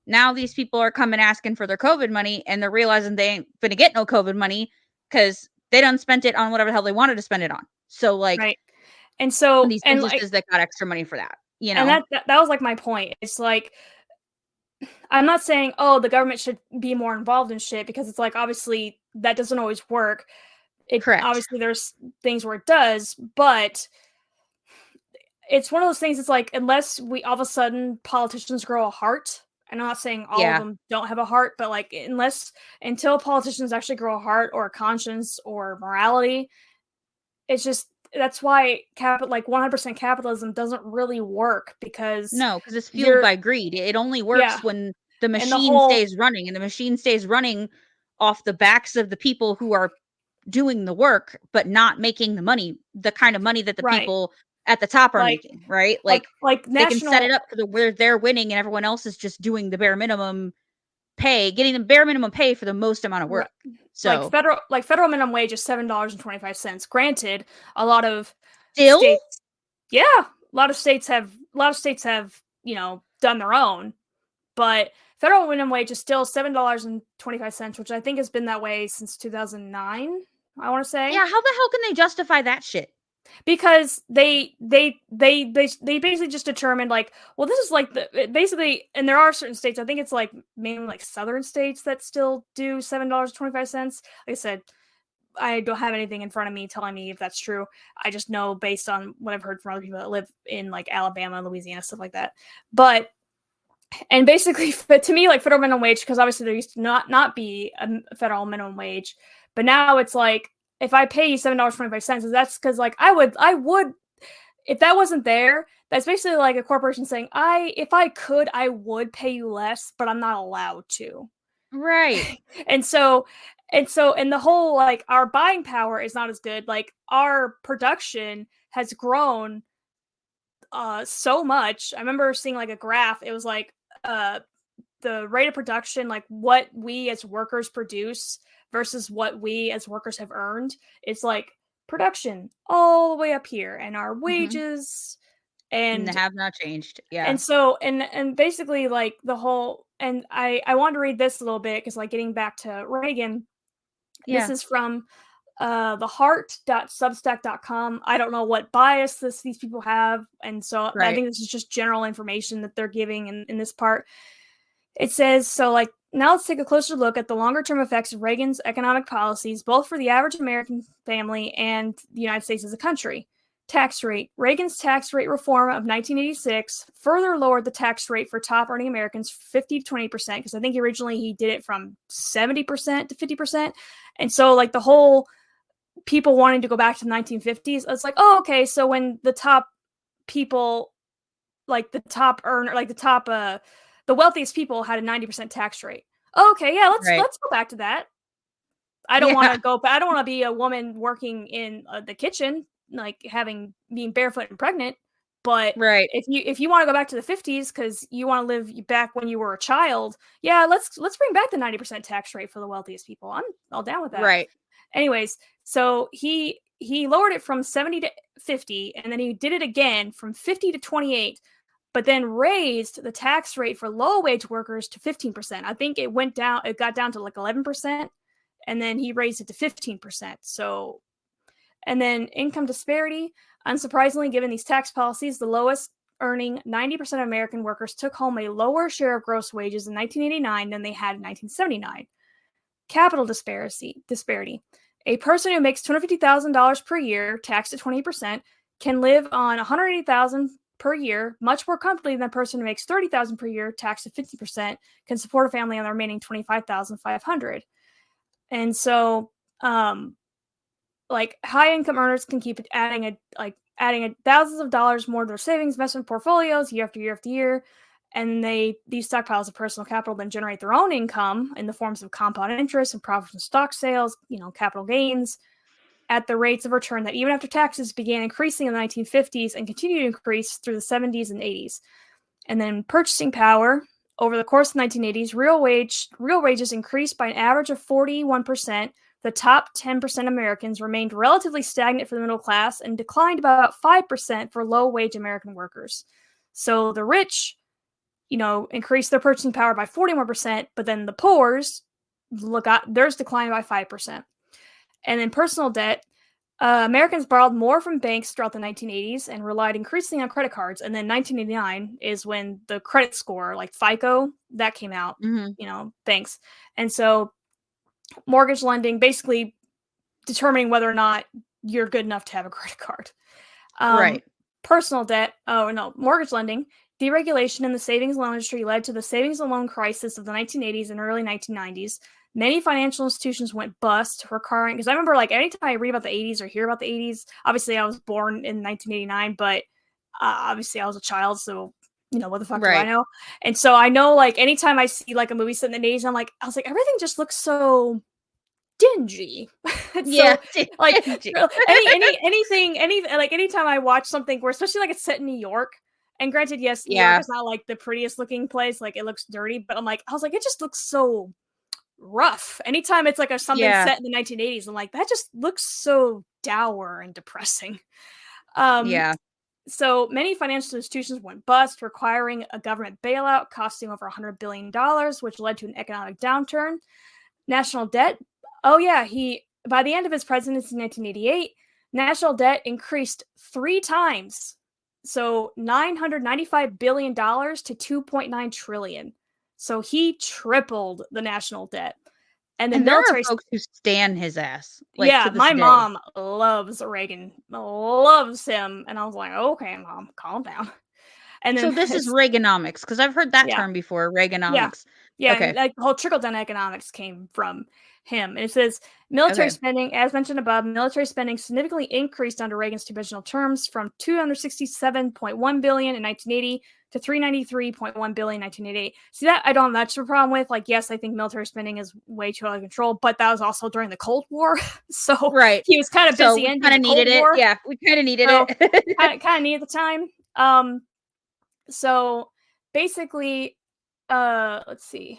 Now these people are coming asking for their COVID money, and they're realizing they ain't gonna get no COVID money because they done spent it on whatever the hell they wanted to spend it on. So like, right. And so, these and like, businesses that got extra money for that, and that was like my point. It's like, I'm not saying, oh, the government should be more involved in shit, because it's like, obviously that doesn't always work. It Correct. obviously there's things where it does, but it's one of those things. It's like, unless we all of a sudden politicians grow a heart, and I'm not saying all of Yeah. them don't have a heart, but like, until politicians actually grow a heart or a conscience or morality, it's just, that's why like 100% capitalism doesn't really work, because No, because it's fueled you're by greed. It only yeah, works when the and the machine whole stays running, and the machine stays running off the backs of the people who are doing the work, but not making the money, the kind of money that the right, people at the top are like making, right? Like, they can set it national up to where they're winning and everyone else is just doing the bare minimum pay, getting the bare minimum pay for the most amount of right, work. So federal minimum wage is $7.25. Granted, a lot of still, states, yeah, a lot of states have, done their own, but federal minimum wage is still $7.25, which I think has been that way since 2009, I want to say. yeah, how the hell can they justify that shit? Because they basically just determined, like, well, this is like basically, and there are certain states, I think it's like mainly like southern states, that still do $7.25. Like I said, I don't have anything in front of me telling me if that's true. I just know based on what I've heard from other people that live in like Alabama, Louisiana, stuff like that. But and basically, to me, like, federal minimum wage, because obviously there used to not be a federal minimum wage, but now it's like, if I pay you $7.25, that's because, like, I would, if that wasn't there, that's basically like a corporation saying, if I could, I would pay you less, but I'm not allowed to. Right. And so and the whole, like, our buying power is not as good. Like, our production has grown so much. I remember seeing like a graph. It was like uh the rate of production, like what we as workers produce versus what we as workers have earned. It's like production all the way up here, and our Mm-hmm. wages, And they and have not changed. Yeah. and so and basically, like, the whole, and I wanted to read this a little bit, because, like, getting back to Reagan, this Yeah. is from theheart.substack.com. I don't know what bias these people have, and so I Right. think this is just general information that they're giving in this part. It says, so, like, now let's take a closer look at the longer term effects of Reagan's economic policies, both for the average American family and the United States as a country. Tax rate. Reagan's tax rate reform of 1986 further lowered the tax rate for top earning Americans 50 to 20%, because I think originally he did it from 70% to 50%. And so, like, the whole people wanting to go back to the 1950s, it's like, oh, okay, so when the top people, like the top earner, like the wealthiest people had a 90% tax rate. Oh, okay, yeah, Right. let's go back to that. Yeah. I don't want to be a woman working in the kitchen, like being barefoot and pregnant. But Right. if you want to go back to the 50s because you want to live back when you were a child, yeah, let's bring back the 90% tax rate for the wealthiest people. I'm all down with that. Right. Anyways, so he lowered it from 70 to 50, and then he did it again from 50 to 28, but then raised the tax rate for low wage workers to 15%. I think it got down to like 11%, and then he raised it to 15%. So, and then income disparity, unsurprisingly, given these tax policies, the lowest earning 90% of American workers took home a lower share of gross wages in 1989 than they had in 1979. Capital disparity. A person who makes $250,000 per year, taxed at 20%, can live on $180,000 per year much more comfortably than a person who makes $30,000 per year, taxed at 50%, can support a family on the remaining $25,500. And so, like, high income earners can keep adding thousands of dollars more to their savings investment portfolios year after year after year, and these stockpiles of personal capital then generate their own income in the forms of compound interest and profits from stock sales, capital gains, at the rates of return that, even after taxes, began increasing in the 1950s and continued to increase through the 70s and 80s. And then purchasing power. Over the course of the 1980s, real wages increased by an average of 41%, the top 10% Americans remained relatively stagnant for the middle class and declined about 5% for low-wage American workers. So the rich, increased their purchasing power by 40 more percent, but then the poor's theirs declined by 5%. And then personal debt, Americans borrowed more from banks throughout the 1980s and relied increasingly on credit cards. And then 1989 is when the credit score, like FICO, that came out, thanks. And so mortgage lending, basically determining whether or not you're good enough to have a credit card. Right. Personal debt, mortgage lending, deregulation in the savings loan industry led to the savings and loan crisis of the 1980s and early 1990s. Many financial institutions went bust, requiring, because I remember, like, anytime I read about the 80s or hear about the 80s, obviously I was born in 1989, but obviously I was a child, so, what the fuck do I know? And so I know, like, anytime I see, like, a movie set in the 80s, I was like, everything just looks so dingy. Yeah. So, like, anytime I watch something where, especially, like, it's set in New York, and granted, yes, New York is not, like, the prettiest looking place, like, it looks dirty, but I was like, it just looks so rough. Anytime it's like something set in the 1980s, I'm like, that just looks so dour and depressing. So many financial institutions went bust, requiring a government bailout costing over $100 billion, which led to an economic downturn. National debt, by the end of his presidency in 1988, national debt increased 3 times. So $995 billion to $2.9 trillion. So he tripled the national debt. And the military, there are folks who stan his ass. My mom loves Reagan, loves him. And I was like, okay, Mom, calm down. And then, so this is Reaganomics, because I've heard that term before, Reaganomics. Yeah, okay. and, like, the whole trickle-down economics came from him. And it says, military spending, as mentioned above, military spending significantly increased under Reagan's two-divisional terms from $267.1 billion in 1980 to $393.1 billion in 1988. See, that I don't have much of a problem with. Like, yes, I think military spending is way too out of control, but that was also during the Cold War. So he was kind of busy ending the Cold War. Yeah, we kind of needed it. kind of needed the time. So basically, let's see.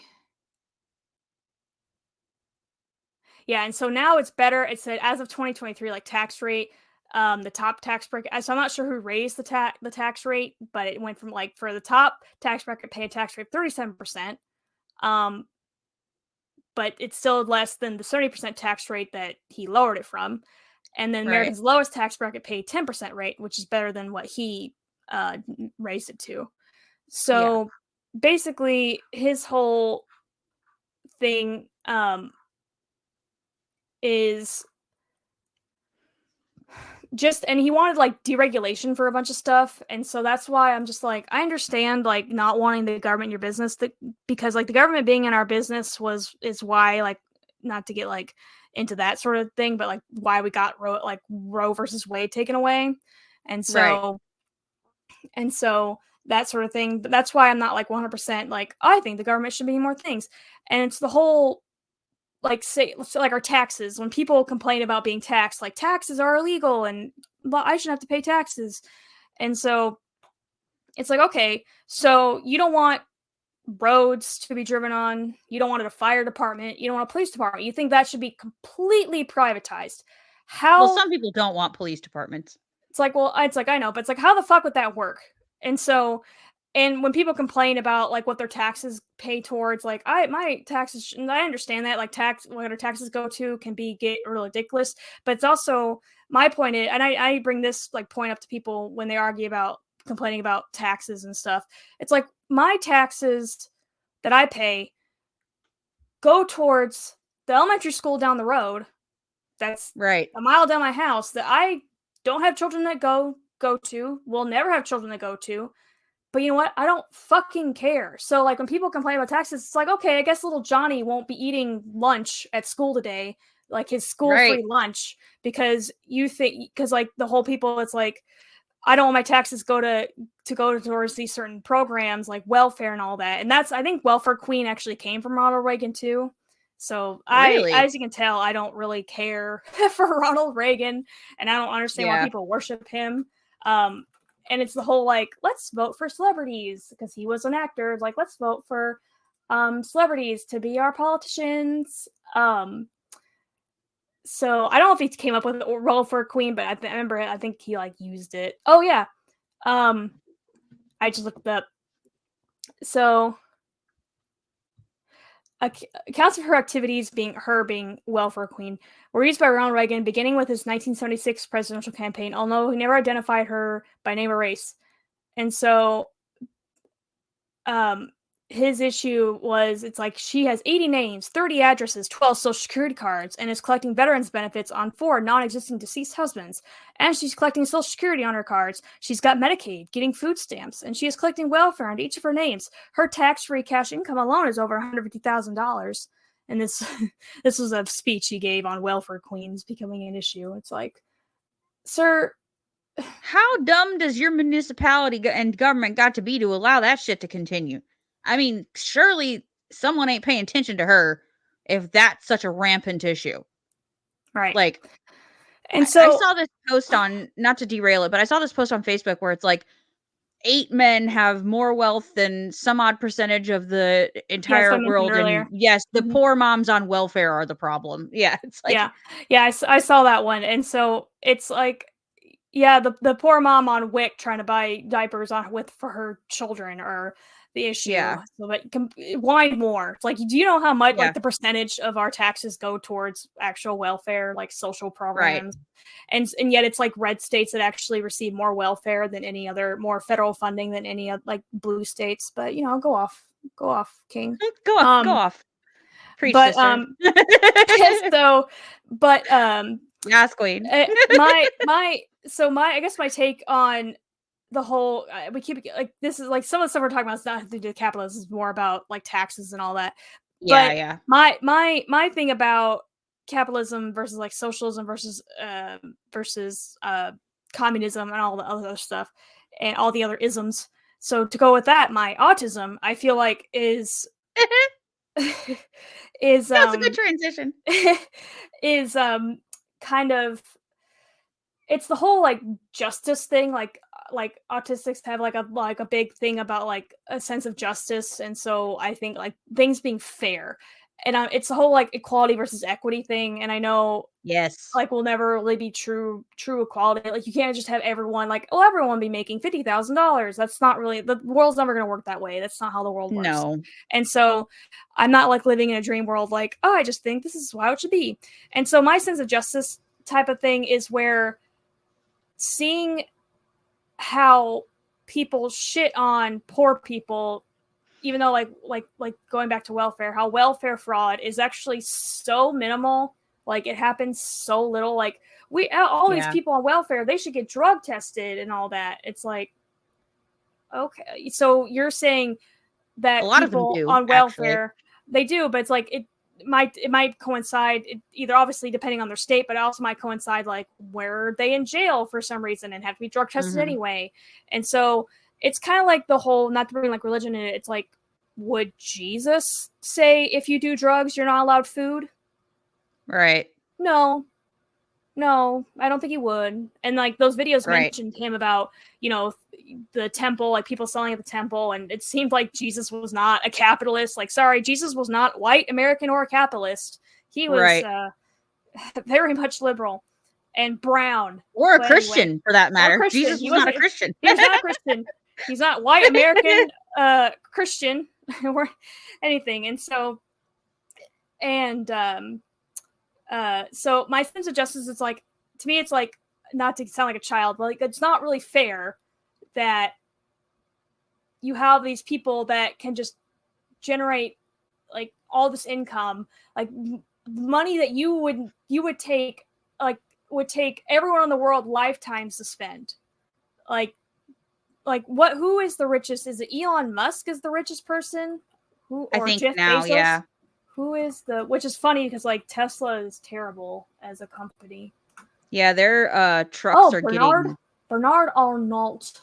Yeah, and so now it's better. It said as of 2023, like, tax rate, the top tax bracket. So I'm not sure who raised the tax rate, but it went from, like, for the top tax bracket, pay a tax rate of 37%. But it's still less than the 70% tax rate that he lowered it from. And then Americans' lowest tax bracket pay 10% rate, which is better than what he raised it to. So basically, his whole thing is just, and he wanted, like, deregulation for a bunch of stuff. And so that's why I'm just like, I understand, like, not wanting the government in your business, because, like, the government being in our business is why, like, not to get, like, into that sort of thing, but, like, why we got Roe versus Wade taken away. And so that sort of thing. But that's why I'm not, like, 100% like, I think the government should be more things. And it's the whole, like, say, like, our taxes. When people complain about being taxed, like, taxes are illegal and I shouldn't have to pay taxes. And so it's like, okay, so you don't want roads to be driven on. You don't want a fire department. You don't want a police department. You think that should be completely privatized. Well, some people don't want police departments. It's like, well, it's like, I know, but it's like, how the fuck would that work? And so, and when people complain about, like, what their taxes pay towards, like, my taxes, I understand that, like, what our taxes go to can get really ridiculous, but it's also, my point is, and I bring this, like, point up to people when they argue about complaining about taxes and stuff. It's like, my taxes that I pay go towards the elementary school down the road that's a mile down my house that I don't have children that go to, will never have children that go to. But you know what? I don't fucking care. So, like, when people complain about taxes, it's like, okay, I guess little Johnny won't be eating lunch at school today, like his school-free lunch, because like, the whole people, it's like, I don't want my taxes go towards these certain programs, like welfare and all that. And I think welfare queen actually came from Ronald Reagan too. So as you can tell, I don't really care for Ronald Reagan, and I don't understand why people worship him. And it's the whole, like, let's vote for celebrities, because he was an actor. Like, let's vote for celebrities to be our politicians. So I don't know if he came up with a role for a queen, but I remember I think he like used it. Oh yeah. I just looked it up. So accounts of her activities being welfare queen were used by Ronald Reagan beginning with his 1976 presidential campaign, although he never identified her by name or race. And so his issue was, it's like she has 80 names, 30 addresses, 12 social security cards, and is collecting veterans benefits on 4 non-existing deceased husbands. And she's collecting social security on her cards. She's got Medicaid, getting food stamps, and she is collecting welfare under each of her names. Her tax-free cash income alone is over $150,000. And this this was a speech he gave on welfare queens becoming an issue. It's like, sir, how dumb does your municipality and government got to be to allow that shit to continue? I mean, surely someone ain't paying attention to her if that's such a rampant issue. right. Like, and so I saw this post on, not to derail it, but I saw this post on Facebook where it's like 8 men have more wealth than some odd percentage of the entire world. And yes, the poor moms on welfare are the problem. Yeah. It's like, yeah, I saw that one. And so it's like, yeah, the poor mom on WIC trying to buy diapers for her children are the issue. Yeah. So, but whine more. It's like, do you know how much like the percentage of our taxes go towards actual welfare, like social programs? Right. And yet it's like red states that actually receive more welfare than any other, more federal funding than any like blue states. But you know, go off, King. Go off. Preach, but sister. so, but yes, queen. I guess my take on the whole, we keep like, this is like some of the stuff we're talking about is not to do with capitalism, it's more about like taxes and all that. Yeah, but my thing about capitalism versus like socialism versus communism and all the other stuff and all the other isms. So to go with that, my autism, I feel like is that's a good transition. Is kind of, it's the whole like justice thing, like autistics have like a big thing about like a sense of justice, and so I think like things being fair, and it's the whole like equality versus equity thing, and I know like will never really be true equality. Like you can't just have everyone like, oh, everyone be making $50,000. That's not really, the world's never going to work that way. That's not how the world works. No. And so I'm not like living in a dream world like, oh, I just think this is how it should be. And so my sense of justice type of thing is where seeing how people shit on poor people, even though like going back to welfare, how welfare fraud is actually so minimal. Like it happens so little. Like all these people on welfare, they should get drug tested and all that. It's like, okay, so you're saying that a lot people of them do, on welfare, they do, but it's like it might coincide, either obviously depending on their state, but it also might coincide like where they in jail for some reason and have to be drug tested anyway. And so it's kind of like the whole, not to bring like religion in it, it's like, would Jesus say if you do drugs, you're not allowed food? Right. No, I don't think he would. And like those videos mentioned him about, you know, the temple, like people selling at the temple, and it seemed like Jesus was not a capitalist. Like, sorry, Jesus was not white, American, or a capitalist. He was very much liberal and brown. Or a Christian, for that matter. Jesus was not a Christian. He was not a Christian. He's not white, American, Christian, or anything. And so, so my sense of justice is like, to me, it's like, not to sound like a child, but like it's not really fair that you have these people that can just generate like all this income, like money that you would take, like would take everyone in the world lifetimes to spend. Like who is the richest? Is it Elon Musk is the richest person? Or I think Jeff now, Bezos? Yeah. Who is which is funny because like Tesla is terrible as a company. Yeah, their trucks are getting... Bernard Arnault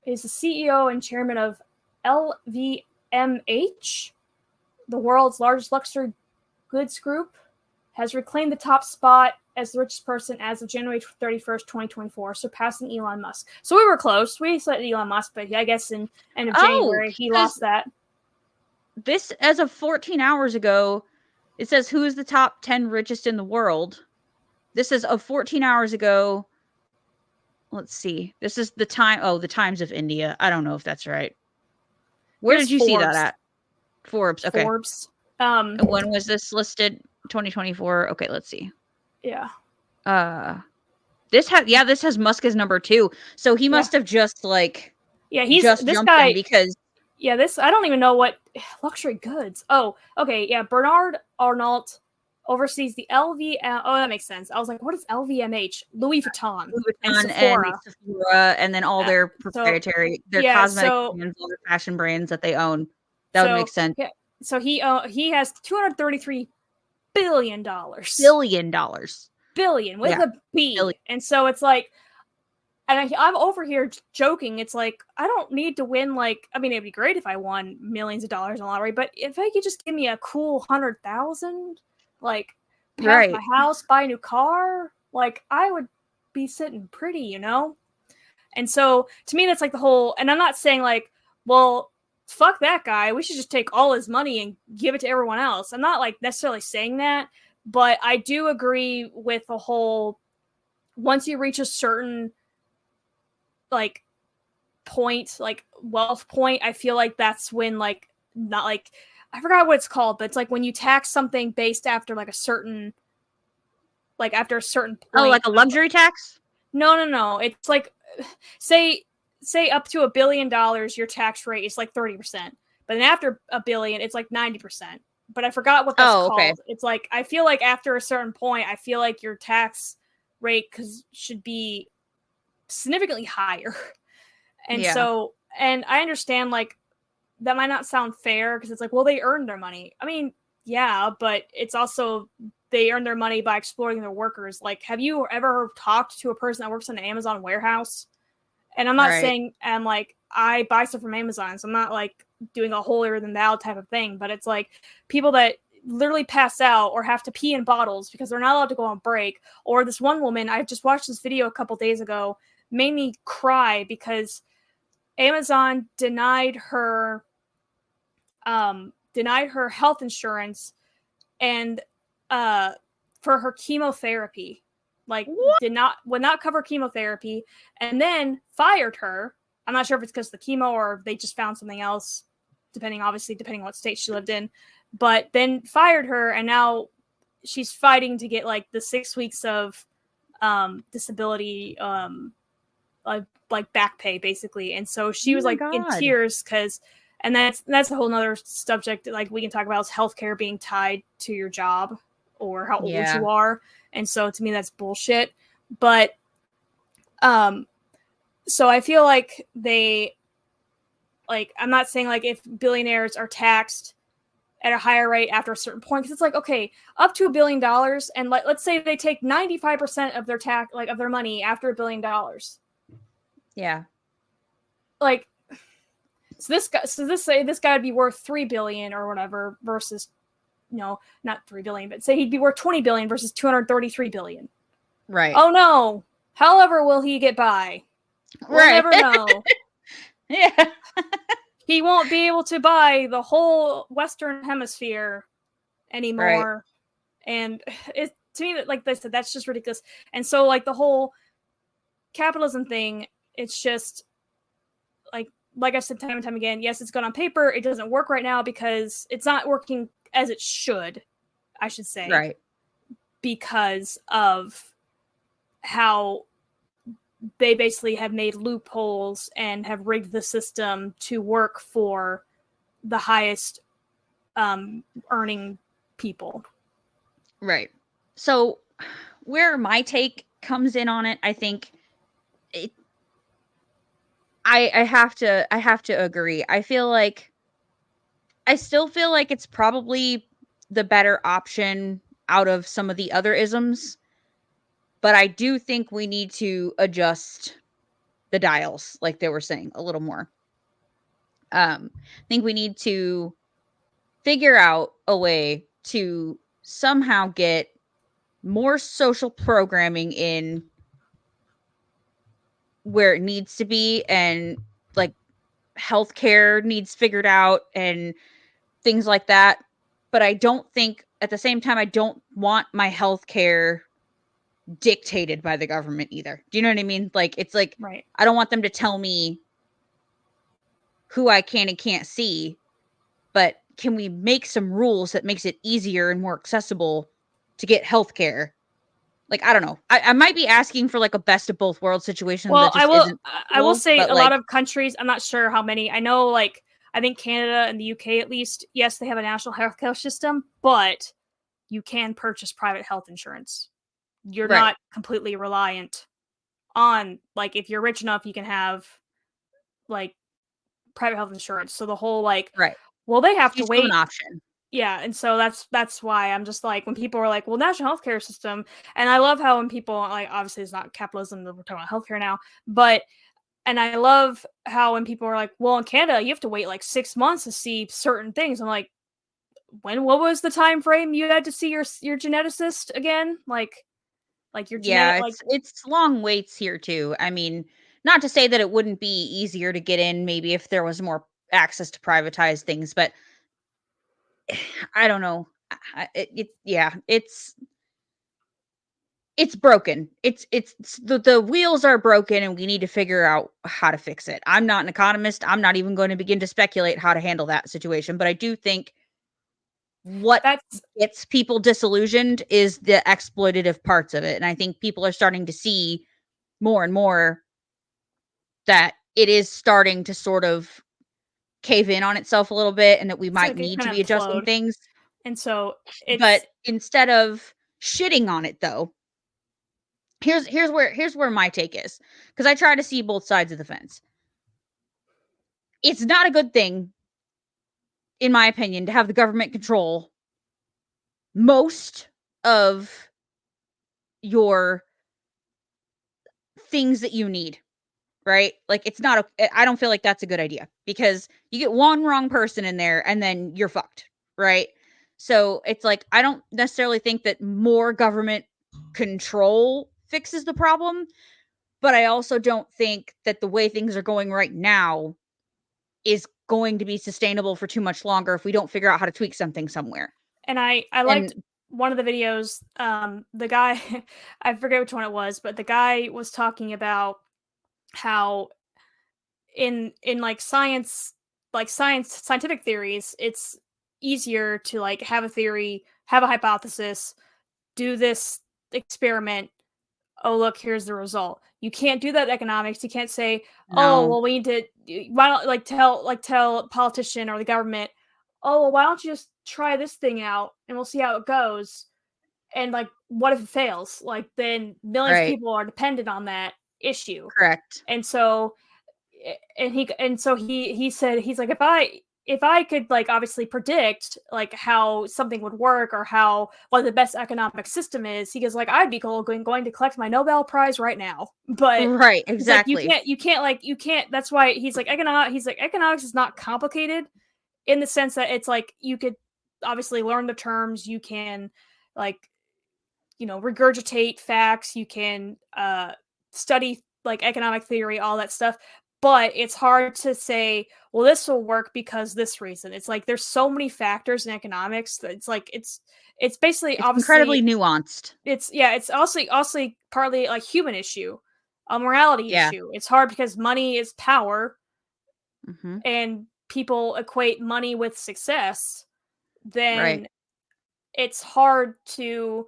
is the CEO and chairman of LVMH, the world's largest luxury goods group, has reclaimed the top spot as the richest person as of January 31st, 2024, surpassing Elon Musk. So we were close. We said Elon Musk, but I guess in end of January, he lost that. This, as of 14 hours ago, It says who is the top 10 richest in the world. This is of 14 hours ago. Let's see. This is the time. Oh, the Times of India. I don't know if that's right. Where Here's did you see that Forbes. at? Forbes. Okay. Forbes. And when was this listed? 2024. Okay, let's see. Yeah. This has Musk as number 2. So he must have just like he's just this jumped guy him because this I don't even know what luxury goods. Oh, okay, yeah. Bernard Arnault oversees the LV. Oh, that makes sense. I was like, what is LVMH? Louis Vuitton and Sephora, and then all their proprietary, their cosmetic brands, all their fashion brands that they own. That would make sense. Yeah, so he has $233 billion. Billion with a B. Billion. And so it's like, and I'm over here joking. It's like, I don't need to win. Like, I mean, it'd be great if I won millions of dollars in the lottery, but if I could just give me a cool 100,000, like, pay off my house, buy a new car, like, I would be sitting pretty, you know? And so to me, that's like the whole, and I'm not saying like, well, fuck that guy. We should just take all his money and give it to everyone else. I'm not like necessarily saying that, but I do agree with the whole, once you reach a certain like point, like wealth point, I feel like that's when like, not like, I forgot what it's called, but it's like when you tax something based after like a certain, like after a certain point. Oh, like a luxury tax? No. It's like, say up to $1 billion, your tax rate is like 30%. But then after $1 billion, it's like 90%. But I forgot what that's called. Okay. It's like, I feel like after a certain point, I feel like your tax rate should be significantly higher. And so, and I understand like that might not sound fair because it's like, well, they earned their money. I mean, yeah, but it's also, they earn their money by exploiting their workers. Like, have you ever talked to a person that works in an Amazon warehouse? And I'm not saying, and like, I buy stuff from Amazon, so I'm not like doing a holier than thou type of thing, but it's like people that literally pass out or have to pee in bottles because they're not allowed to go on break. Or this one woman, I just watched this video a couple days ago, made me cry because Amazon denied her health insurance and for her chemotherapy, like would not cover chemotherapy, and then fired her. I'm not sure if it's because of the chemo or they just found something else, depending on what state she lived in, but then fired her, and now she's fighting to get like the 6 weeks of disability like back pay basically. And so she was like in tears because, and that's a whole nother subject like we can talk about, is healthcare being tied to your job or how old you are. And so to me that's bullshit. But so I feel like they, like, I'm not saying like if billionaires are taxed at a higher rate after a certain point, because it's like, okay, up to $1 billion, and let's say they take 95% of their tax, like of their money after $1 billion. Yeah. Like, so this guy would be worth $3 billion or whatever versus, no, not $3 billion, but say he'd be worth $20 billion versus $233 billion. Right. Oh no. However, will he get by? We'll never know. Yeah. He won't be able to buy the whole Western Hemisphere anymore. Right. And it, to me, like I said, that's just ridiculous. And so like the whole capitalism thing, it's just like I've said time and time again, yes, it's good on paper. It doesn't work right now because it's not working as it should, I should say. Right. Because of how they basically have made loopholes and have rigged the system to work for the highest earning people. Right. So where my take comes in on it, I think I have to agree. I still feel like it's probably the better option out of some of the other isms, but I do think we need to adjust the dials, like they were saying, a little more. I think we need to figure out a way to somehow get more social programming in where it needs to be, and like healthcare needs figured out and things like that. But I don't think at the same time, I don't want my healthcare dictated by the government either. Do you know what I mean? Like, it's like, Right. I don't want them to tell me who I can and can't see, but can we make some rules that makes it easier and more accessible to get healthcare? Like, I don't know. I might be asking for like a best of both worlds situation Well, that just isn't I will possible, say but a lot like, of countries, I'm not sure how many. I know, like, I think Canada and the UK at least, yes, they have a national healthcare system, but you can purchase private health insurance. You're right, not completely reliant on, like, if you're rich enough, you can have like private health insurance. So the whole like, right. well, they So have you to still have an wait. option. Yeah, and so that's why I'm just like, when people are like, well, national healthcare system, and I love how when people like, obviously it's not capitalism that we're talking about healthcare now, but and I love how when people are like, well, in Canada you have to wait like 6 months to see certain things. I'm like, what was the time frame you had to see your geneticist again? Like your genetic, Yeah, like, it's long waits here too. I mean, not to say that it wouldn't be easier to get in maybe if there was more access to privatized things, but I don't know. Yeah, it's broken. The wheels are broken and we need to figure out how to fix it. I'm not an economist. I'm not even going to begin to speculate how to handle that situation, but I do think what that's gets people disillusioned is the exploitative parts of it. And I think people are starting to see more and more that it is starting to sort of cave in on itself a little bit and that we it's might like it need to kind of be adjusting implode, things. and so But it's instead of shitting on it though, here's where my take is, because I try to see both sides of the fence. It's not a good thing, in my opinion, to have the government control most of your things that you need, right? Like, it's not I don't feel like that's a good idea because you get one wrong person in there and then you're fucked, right? So it's like, I don't necessarily think that more government control fixes the problem, but I also don't think that the way things are going right now is going to be sustainable for too much longer if we don't figure out how to tweak something somewhere. and I liked And one of the videos. The guy, I forget which one it was, but the guy was talking about how in like scientific theories, it's easier to like have a theory, have a hypothesis, do this experiment. Oh, look, here's the result. You can't do that in economics. You can't say, oh, no, well, we need to, why don't, tell a politician or the government, oh, well, why don't you just try this thing out and we'll see how it goes. And like, what if it fails? Like, then millions of right, people are dependent on that issue. correct. And so he said, he's like, if I could like obviously predict like how something would work or how what the best economic system is, he goes like, I'd be going to collect my Nobel Prize right now. But Right, he's like, exactly. you can't. That's why he's like, economics is not complicated in the sense that it's like you could obviously learn the terms, you can like, regurgitate facts, you can study like economic theory, all that stuff, but it's hard to say, well, this will work because this reason. It's like there's so many factors in economics that it's like it's basically It's incredibly obviously nuanced. it's also partly like human issue, a morality Yeah. issue. It's hard because money is power Mhm. and people equate money with success. Right. Then it's hard to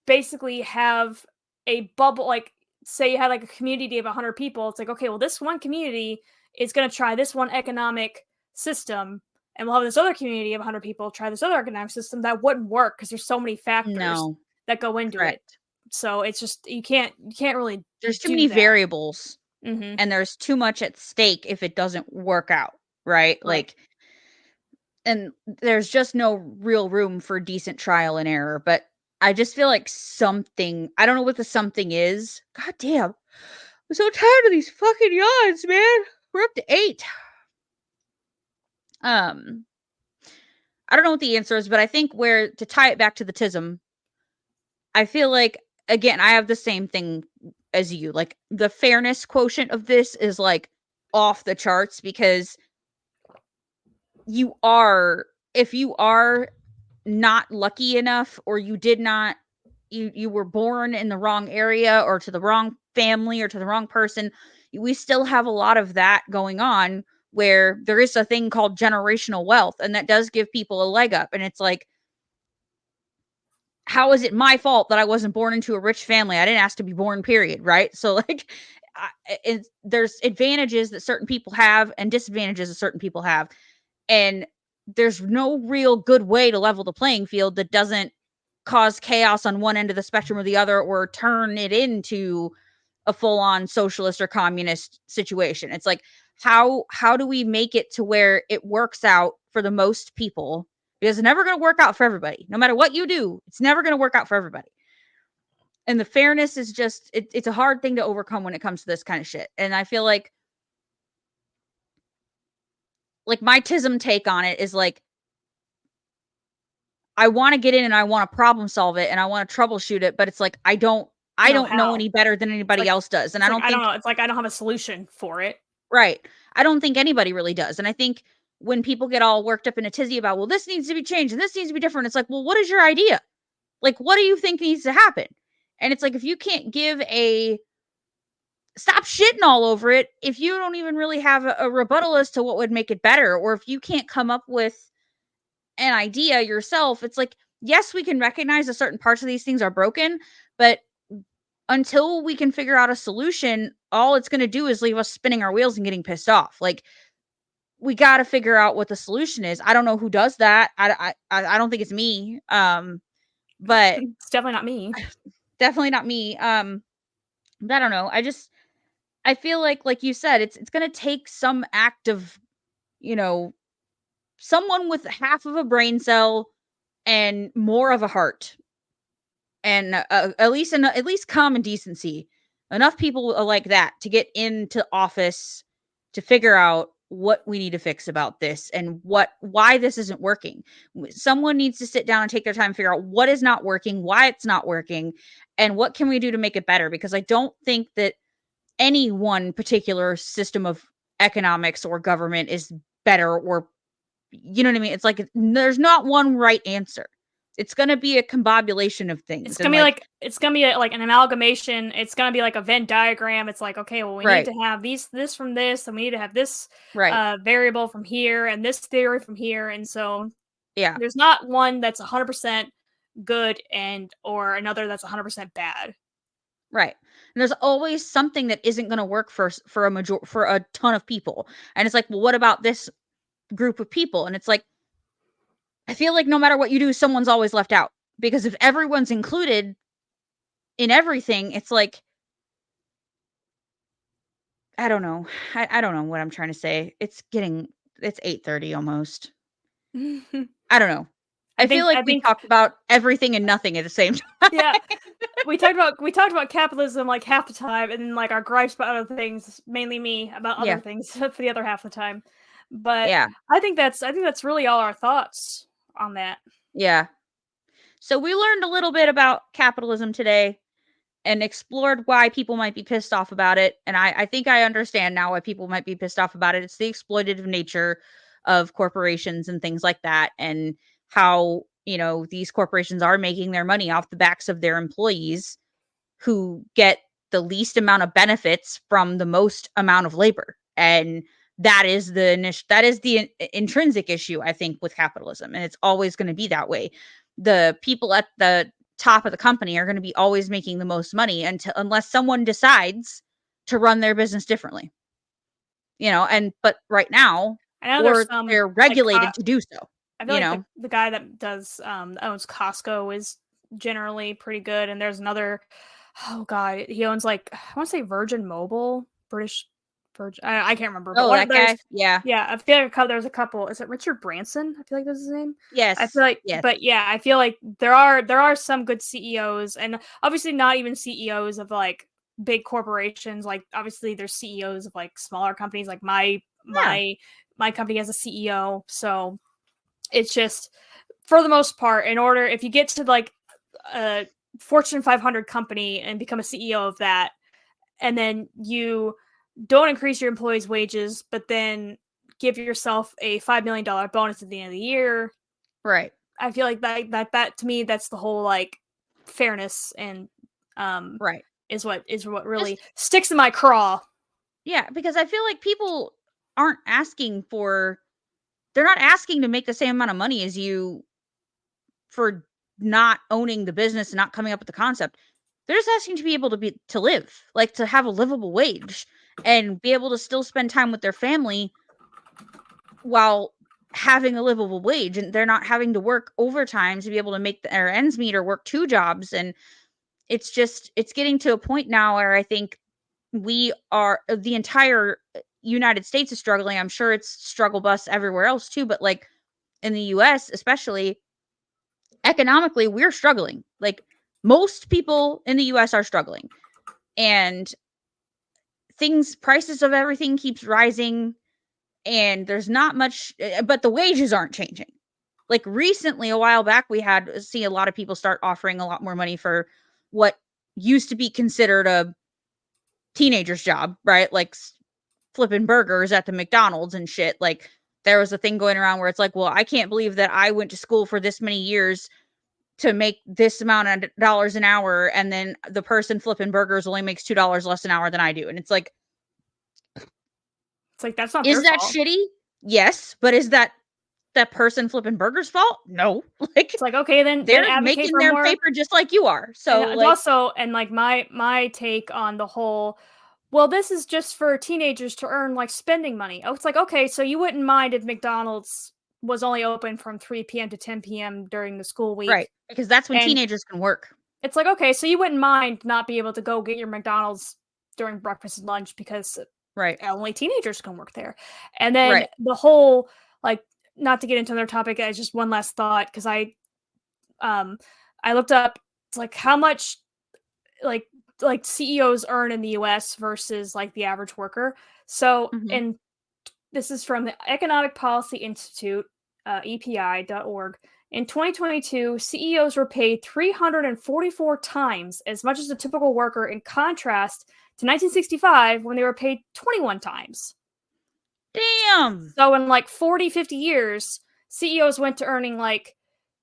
basically have a bubble, like say you had like a community of 100 people. It's like, okay, well, this one community is going to try this one economic system, and we'll have this other community of 100 people try this other economic system. That wouldn't work because there's so many factors No, that go into it. correct. So it's just you can't really There's too do many that. variables Hmm. and there's too much at stake if it doesn't work out, right? Right. Like, and there's just no real room for decent trial and error, but I just feel like something, I don't know what the something is. God damn. I'm so tired of these fucking yawns, man. We're up to 8. Um, I don't know what the answer is, but I think where to tie it back to the tism, I feel like again, I have the same thing as you. Like, the fairness quotient of this is like off the charts because you are if you are not lucky enough, or you did not, you were born in the wrong area or to the wrong family or to the wrong person, we still have a lot of that going on, where there is a thing called generational wealth, and that does give people a leg up. And it's like, how is it my fault that I wasn't born into a rich family? I didn't ask to be born, period, right? So like, there's advantages that certain people have and disadvantages that certain people have, and there's no real good way to level the playing field that doesn't cause chaos on one end of the spectrum or the other, or turn it into a full-on socialist or communist situation. It's like, how do we make it to where it works out for the most people? Because it's never going to work out for everybody. No matter what you do, it's never going to work out for everybody. And the fairness is just, it's a hard thing to overcome when it comes to this kind of shit. And I feel like my TISM take on it is like, I want to get in and I want to problem solve it and I want to troubleshoot it, but it's like, I don't know any better than anybody else does. And I don't think, I don't know. It's like I don't have a solution for it. right. I don't think anybody really does. And I think when people get all worked up in a tizzy about, well, this needs to be changed and this needs to be different, it's like, well, what is your idea? Like, what do you think needs to happen? And it's like, if you can't give stop shitting all over it, if you don't even really have a rebuttal as to what would make it better, or if you can't come up with an idea yourself, it's like, yes, we can recognize that certain parts of these things are broken, but until we can figure out a solution, all it's going to do is leave us spinning our wheels and getting pissed off. Like, we got to figure out what the solution is. I don't know who does that. I don't think it's me. But it's definitely not me. Definitely not me. But I don't know. I feel like you said, it's going to take some act of, someone with half of a brain cell and more of a heart, and at least common decency. Enough people like that to get into office to figure out what we need to fix about this and why this isn't working. Someone needs to sit down and take their time and figure out what is not working, why it's not working, and what can we do to make it better. Because I don't think that any one particular system of economics or government is better, or you know what I mean? It's like, there's not one right answer. It's going to be a combobulation of things. It's gonna be like an amalgamation. It's gonna be like a Venn diagram. It's like, okay, well, we need to have this from this, and we need to have this variable from here, and this theory from here, and so there's not one that's 100% good or another that's 100% bad. Right. And there's always something that isn't going to work for a ton of people. And it's like, well, what about this group of people? And it's like, I feel like no matter what you do, someone's always left out, because if everyone's included in everything, it's like, I don't know. I don't know what I'm trying to say. It's 8:30 almost. I don't know. I feel like we talked about everything and nothing at the same time. Yeah. We talked about capitalism like half the time, and then like our gripes about other things, mainly me, about other things for the other half of the time. But I think that's really all our thoughts on that. Yeah. So we learned a little bit about capitalism today and explored why people might be pissed off about it. And I think I understand now why people might be pissed off about it. It's the exploitative nature of corporations and things like that, and how, these corporations are making their money off the backs of their employees, who get the least amount of benefits from the most amount of labor. And that is the intrinsic issue, I think, with capitalism. And it's always going to be that way. The people at the top of the company are going to be always making the most money unless someone decides to run their business differently. But right now, they're regulated to do so. I feel like the guy that owns Costco is generally pretty good. And there's another, oh god, he owns I want to say Virgin Mobile, British Virgin. I can't remember. Oh, that guy? Yeah. Yeah, I feel like there's a couple. Is it Richard Branson? I feel like that's his name. Yes. I feel like, yes. But yeah, I feel like there are some good CEOs, and obviously not even CEOs of big corporations. Like obviously there's CEOs of smaller companies. Like my company has a CEO, so it's just, for the most part, if you get to a Fortune 500 company and become a CEO of that, and then you don't increase your employees' wages, but then give yourself a $5 million bonus at the end of the year. Right. I feel like that to me, that's the whole like fairness and Right. is what really Just sticks in my craw. yeah, because I feel like people aren't asking for they're not asking to make the same amount of money as you for not owning the business and not coming up with the concept. They're just asking to be able to live, like to have a livable wage and be able to still spend time with their family while having a livable wage, and they're not having to work overtime to be able to make their ends meet or work two jobs. And it's getting to a point now where I think we are the entire United States is struggling. I'm sure it's struggle bus everywhere else too, but like in the US especially, economically we're struggling. Like most people in the US are struggling. And prices of everything keeps rising, and there's not much, but the wages aren't changing. Like recently, a while back, we had see a lot of people start offering a lot more money for what used to be considered a teenager's job, right? Like flipping burgers at the McDonald's and shit. Like there was a thing going around where it's like, well, I can't believe that I went to school for this many years to make this amount of dollars an hour, and then the person flipping burgers only makes $2 less an hour than I do. And it's like, It's like that's not is their that fault. shitty? Yes, but is that person flipping burgers fault? No. Like It's like, okay, then they're advocate making for their more. paper just like you are. And So it's like also, and like my take on the whole, well, this is just for teenagers to earn like spending money. Oh, it's like, okay, so you wouldn't mind if McDonald's was only open from 3 p.m. to 10 p.m. during the school right, week. because that's when And teenagers can work. it's like, okay, so you wouldn't mind not be able to go get your McDonald's during breakfast and lunch because Right. only teenagers can work there. And then Right. the whole, like, not to get into another topic, I just one last thought because um I looked up, it's like how much like CEOs earn in the US versus like the average worker. So, Mhm. and this is from the Economic Policy Institute, epi.org. In 2022, CEOs were paid 344 times as much as a typical worker, in contrast to 1965 when they were paid 21 times. Damn. So in like 40, 50 years, CEOs went to earning like,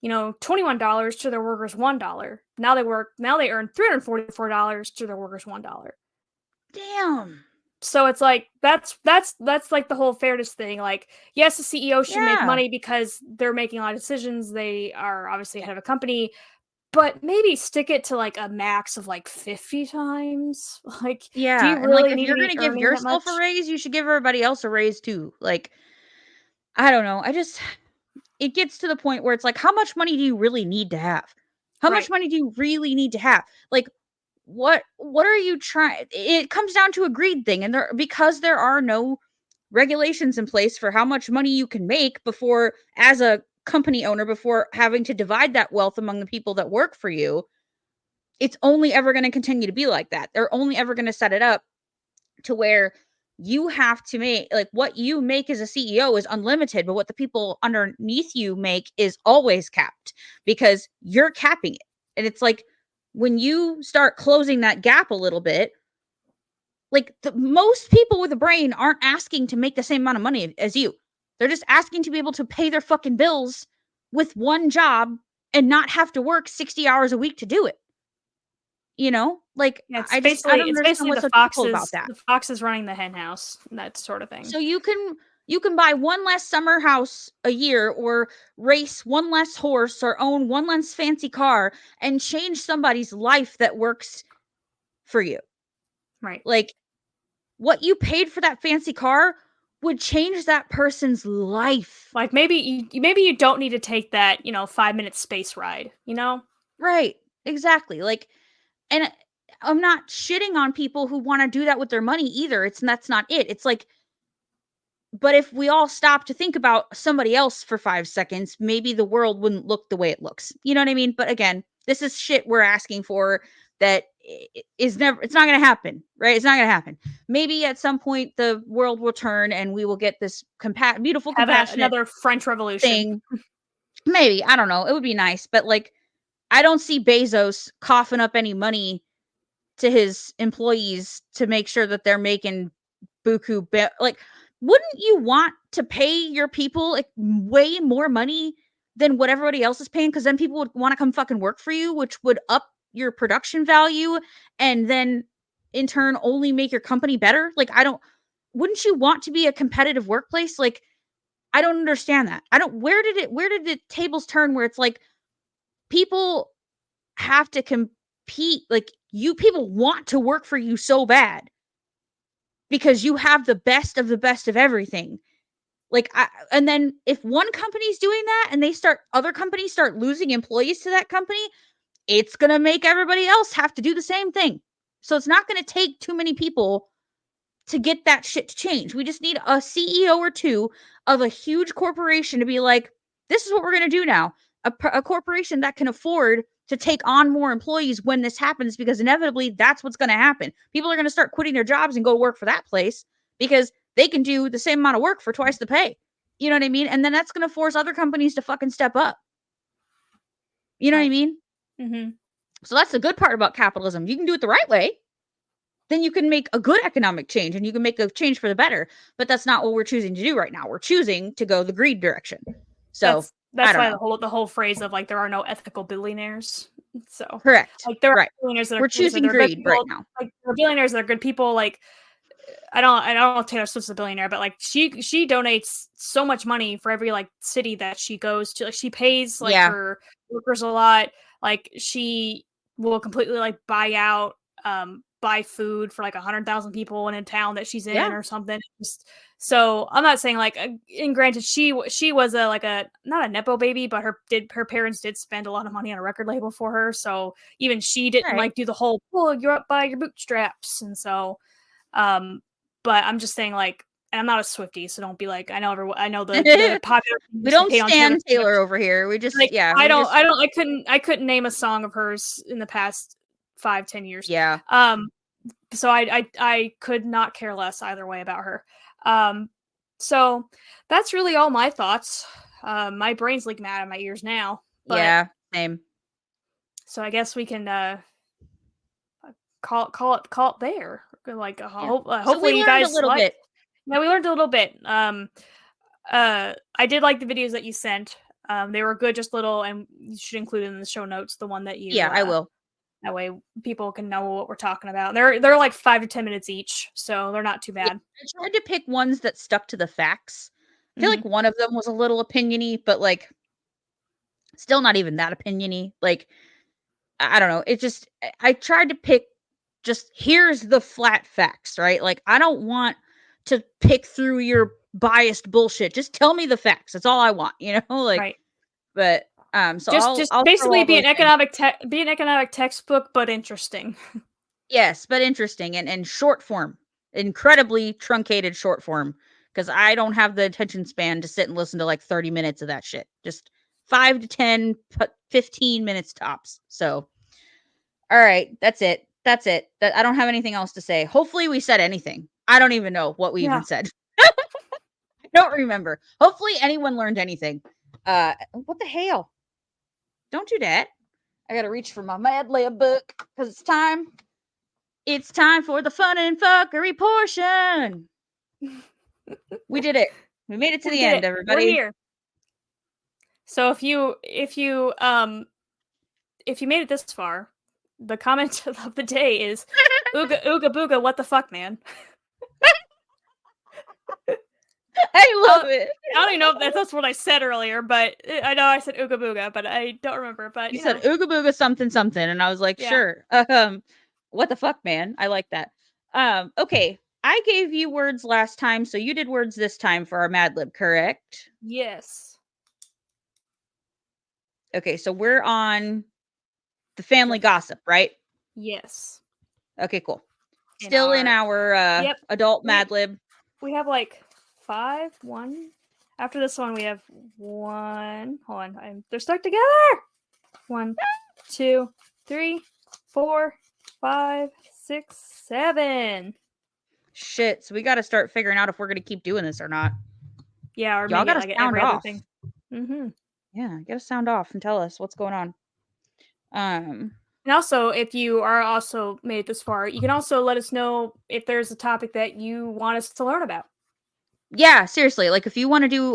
$21 to their workers $1. Now they earn $344 to their workers $1. Damn. So it's like that's like the whole fairness thing. Like, yes, the CEO should make Yeah. money because they're making a lot of decisions. They are obviously head of a company, but maybe stick it to like a max of like 50 times. Like, do Yeah, you and like really if need to you're be gonna give earning that yourself a much? raise, you should give everybody else a raise too. Like I don't know. It gets to the point where it's like, how much money do you really need to have? How much Right. money do you really need to have? Like what are you trying it comes down to a greed thing, and there are no regulations in place for how much money you can make before as a company owner before having to divide that wealth among the people that work for you. It's only ever going to continue to be like that. They're only ever going to set it up to where you have to make like what you make as a CEO is unlimited, but what the people underneath you make is always capped because you're capping it. And it's like when you start closing that gap a little bit, like most people with a brain aren't asking to make the same amount of money as you. They're just asking to be able to pay their fucking bills with one job and not have to work 60 hours a week to do it. You know? Like Yeah, I don't it's understand basically what's so difficult about that. the foxes running the hen house, that sort of thing. So you can buy one less summer house a year or race one less horse or own one less fancy car and change somebody's life that works for you. Right. Like what you paid for that fancy car would change that person's life. Like maybe you don't need to take that, 5-minute space ride, you know? Right. Exactly. Like and I'm not shitting on people who want to do that with their money either. That's not it. It's like but if we all stop to think about somebody else for 5 seconds, maybe the world wouldn't look the way it looks. You know what I mean? But again, this is shit we're asking for that is never it's not going to happen, right? It's not going to happen. Maybe at some point the world will turn and we will get this beautiful Have compassionate another French Revolution. thing. Maybe, I don't know. It would be nice, but like I don't see Bezos coughing up any money to his employees to make sure that they're making like wouldn't you want to pay your people like way more money than what everybody else is paying, because then people would want to come fucking work for you, which would up your production value and then in turn only make your company better. Like, wouldn't you want to be a competitive workplace? Like, I don't understand that. Where did the tables turn where it's like people have to compete? Like, you people want to work for you so bad because you have the best of everything. Like, and then if one company's doing that and other companies start losing employees to that company, it's going to make everybody else have to do the same thing. So it's not going to take too many people to get that shit to change. We just need a CEO or two of a huge corporation to be like, this is what we're going to do now. A corporation that can afford to take on more employees when this happens, because inevitably that's what's going to happen. People are going to start quitting their jobs and go work for that place because they can do the same amount of work for twice the pay. You know what I mean? And then that's going to force other companies to fucking step up. You know what I mean? Mm-hmm. So that's the good part about capitalism. You can do it the right way. Then you can make a good economic change and you can make a change for the better. But that's not what we're choosing to do right now. We're choosing to go the greed direction. So that's why the whole phrase of like there are no ethical billionaires. So correct. Like there are right. billionaires that we're choosing greed right now. Like there are billionaires that are good people. Like I don't know if Taylor Swift's a billionaire, but like she donates so much money for every like city that she goes to. Like she pays like her workers a lot. Like she will completely like buy food for like 100,000 people in a town that she's in or something. So I'm not saying like, and granted, she was not a nepo baby, but her parents did spend a lot of money on a record label for her. So even she didn't like do the whole pull you're up by your bootstraps. And so, but I'm just saying like, and I'm not a Swiftie, so don't be like, I know the popular. We don't stand Taylor over here. We just like, I couldn't name a song of hers in the past 5-10 years. Yeah. So I could not care less either way about her. So that's really all my thoughts. My brain's leaking out of my ears now. But, yeah, same. So I guess we can call it there. Like hopefully so we you guys a little bit. Yeah, we learned a little bit. I did like the videos that you sent. They were good, just little, and you should include in the show notes the one that you. Yeah, I will. That way people can know what we're talking about. They're like 5 to 10 minutes each, so they're not too bad. I tried to pick ones that stuck to the facts. I feel like one of them was a little opiniony, but like still not even that opiniony. Like, I don't know. It just, I tried to pick just here's the flat facts, right? Like, I don't want to pick through your biased bullshit. Just tell me the facts. That's all I want, you know? Like, right. But so I'll basically be an economic textbook, but interesting. Yes, but interesting and short form, incredibly truncated short form, because I don't have the attention span to sit and listen to like 30 minutes of that shit. Just 5 to 10, 15 minutes tops. So, all right, that's it. I don't have anything else to say. Hopefully we said anything. I don't even know what we even said. I don't remember. Hopefully anyone learned anything. What the hell? Don't do that. I gotta reach for my Mad Lib book because it's time. It's time for the fun and fuckery portion. We did it. We made it to the end, everybody. We're here. So if you made it this far, the comment of the day is ooga ooga booga, what the fuck, man? I love it. I don't even know if that's what I said earlier, but I know I said ooga booga, but I don't remember. But you said ooga booga something something, and I was like, sure. What the fuck, man? I like that. Okay. I gave you words last time, so you did words this time for our Mad Lib, correct? Yes. Okay, so we're on the family gossip, right? Yes. Okay, cool. Still in our adult Mad Lib. We have like 5. After this one, we have 1. Hold on, they're stuck together. 1, 2, 3, 4, 5, 6, 7. Shit, so we got to start figuring out if we're going to keep doing this or not. Yeah, or y'all got to like sound off. Yeah, get a sound off and tell us what's going on. And also, if you are also made it this far, you can also let us know if there's a topic that you want us to learn about. Yeah, seriously. Like if you want to do,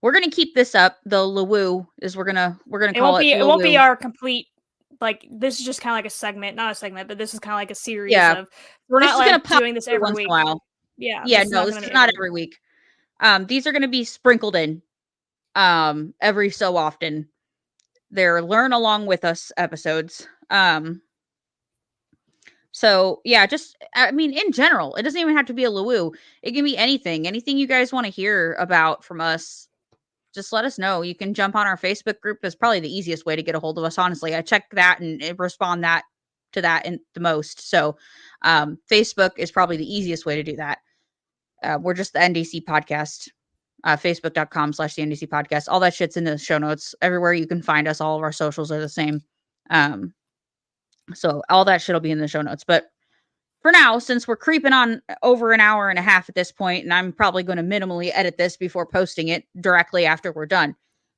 we're gonna keep this up. The LAWU is we're gonna call it It won't be LAWU. our complete, like, this is just kind of like a segment, not a segment, but this is kind of like a series Yeah, of, we're this not is gonna like pop doing this every every once in a week. while. Yeah, Yeah, this is no, not this going to is be not every week. every week. These are gonna be sprinkled in, every so often. They're learn along with us episodes. So yeah, just I mean, in general, it doesn't even have to be a LAWU. It can be anything you guys want to hear about from us. Just let us know. You can jump on our Facebook group. That's probably the easiest way to get a hold of us. Honestly, I check that and respond that to that in the most. So, Facebook is probably the easiest way to do that. We're just the NDC podcast. Facebook.com/the NDC podcast. All that shit's in the show notes. Everywhere you can find us, all of our socials are the same. So all that shit will be in the show notes. But for now, since we're creeping on over an hour and a half at this point, and I'm probably going to minimally edit this before posting it directly after we're done.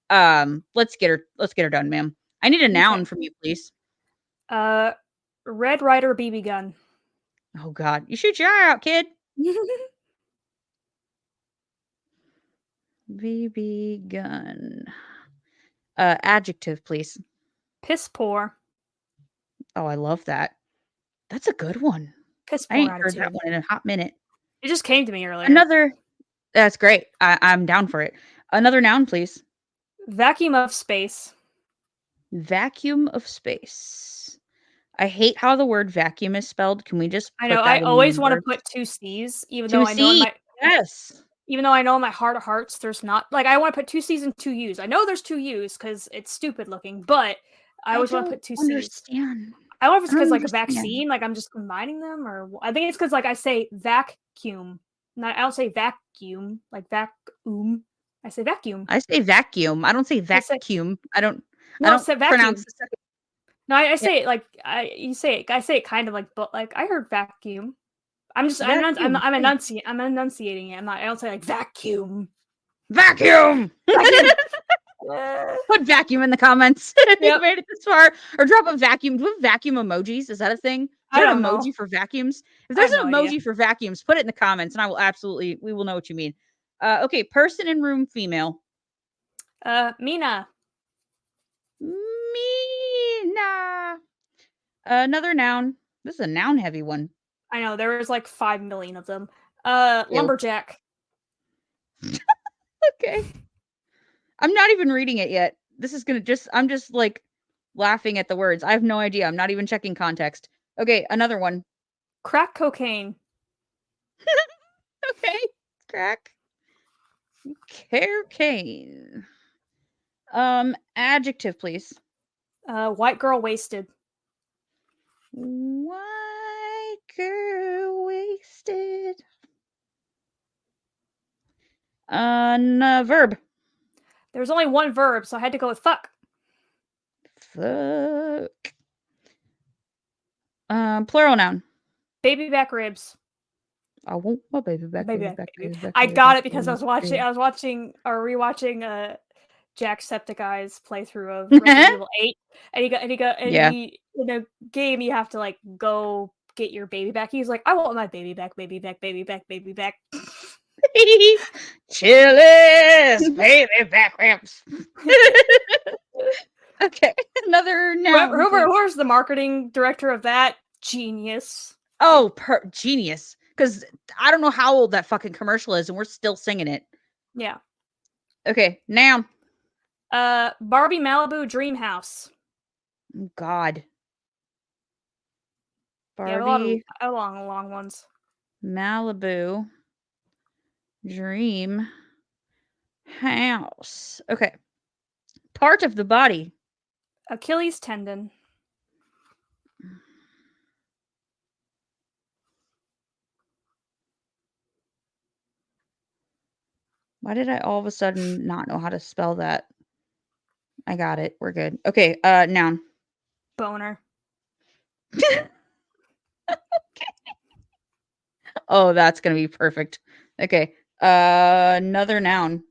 Let's get her done, ma'am. I need a noun from you, please. Red Ryder BB gun. Oh God, you shoot your eye out, kid. BB gun. Adjective, please. Piss poor. Oh, I love that. That's a good one. Piss I poor ain't heard that attitude. one in a hot minute. It just came to me earlier. Another. That's great. I'm down for it. Another noun, please. Vacuum of space. Vacuum of space. I hate how the word vacuum is spelled. Can we just I know, put I that in always one want to word? put two C's, even though Two I know in C. my Yes. even though I know in my heart of hearts there's not, like, I want to put two C's and two U's. I know there's two U's because it's stupid looking, but I I always want to don't put two C's. understand. I don't know if it's I don't because, like, a understand. vaccine, like I'm just combining them, or I think it's because, like, I say vacuum. I don't say vacuum, like vacuum. I say vacuum. I say vacuum. I don't say I say vacuum. I don't no, it's a pronounce vacuum. the second. No, I Yeah. say it like I say it kind of like, but like I heard vacuum. Vacuum. Okay. I'm enunciating it. I don't say like vacuum. Vacuum. Vacuum. Put vacuum in the comments if you Yep. made it this far, or drop a vacuum. Do we have vacuum emojis? Is that a thing? Is I there an don't know. emoji for vacuums? If I there's have an no idea. emoji for vacuums, put it in the comments, and I will absolutely we will know what you mean. Okay, person in room female. Mina. Mina. Another noun. This is a noun heavy one. I know there's like 5 million of them. Ew. Lumberjack. Okay. I'm not even reading it yet. This is gonna just I'm just like laughing at the words. I have no idea. I'm not even checking context. Okay, another one. Crack cocaine. Okay. Crack. Cocaine. Adjective, please. White girl wasted. White girl wasted. Verb. There's only one verb, so I had to go with fuck. Fuck. Plural noun. Baby back ribs. I want my baby back, Baby baby back. back, Baby. baby back, I baby got back, it because baby back. I was watching or rewatching Jacksepticeye's playthrough of Resident Evil 8, Yeah. he in a game you have to like go get your baby back. He's like, I want my baby back, baby back, baby back, baby back. Chilies, baby back ribs. Okay, another noun. Whoever's the marketing director of that, genius. Oh, genius. Because I don't know how old that fucking commercial is, and we're still singing it. Yeah. Okay, noun. Barbie Malibu Dream House. God. Yeah, Barbie, a lot of long ones. Malibu, Dream House. Okay. Part of the body. Achilles tendon. Why did I all of a sudden not know how to spell that? I got it. We're good. Okay, noun. Boner. Oh, that's gonna be perfect. Okay. Another noun.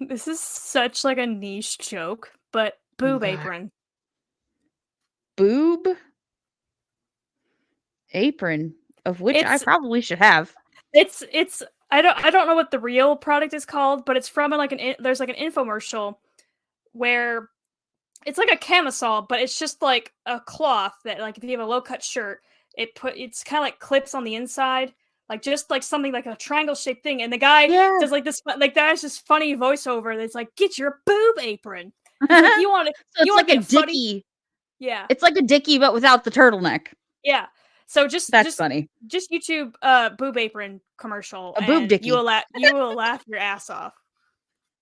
This is such like a niche joke, but boob God. apron. Boob apron, of which I probably should have. It's I don't know what the real product is called, but it's from there's like an infomercial where it's like a camisole, but it's just like a cloth that, like, if you have a low cut shirt, it's kind of like clips on the inside, like just like something like a triangle shaped thing. And the guy Yeah. does like this, like that's just funny voiceover. That's like, get your boob apron. He's like, you want to, So it's like be a a funny, dickie. yeah, It's like a dickie, but without the turtleneck. yeah. So That's funny. just YouTube boob apron commercial, A boob and dickie. you will laugh your ass off.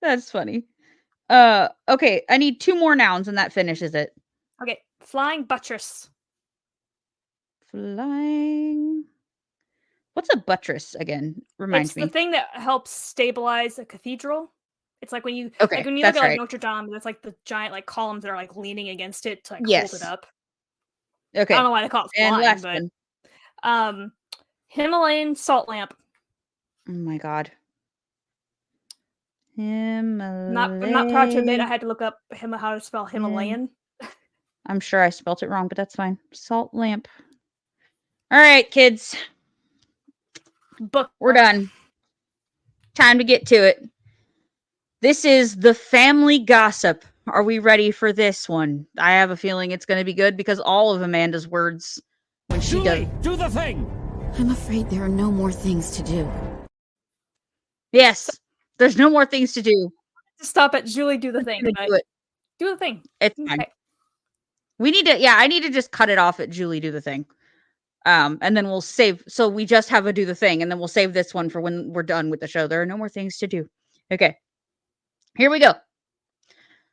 That's funny. Okay, I need 2 more nouns and that finishes it. Okay, flying buttress. Flying. What's a buttress again? Remind It's the me. thing that helps stabilize a cathedral. It's like when you Okay, look that's at like right. Notre Dame, that's like the giant like columns that are like leaning against it to like hold it Yes. up. I don't Okay. know why they call it And flying, last but one. um Himalayan salt lamp. Oh my god. I'm not proud to admit I Himalayan. had to look up how to spell Himalayan. I'm sure I spelt it wrong, but that's fine. Salt lamp. All right, kids. Book. We're done. Time to get to it. This is the family gossip. Are we ready for this one? I have a feeling it's going to be good because all of Amanda's words when she Julie, does. do the thing! I'm afraid there are no more things to do. Yes, there's no more things to do. Stop it, Julie. Do the thing. Do it. Do the thing. It's fine. Okay. We need to. Yeah, I need to just cut it off at Julie. Do the thing. And then we'll save. So we just have a do the thing, and then we'll save this one for when we're done with the show. There are no more things to do. Okay. Here we go.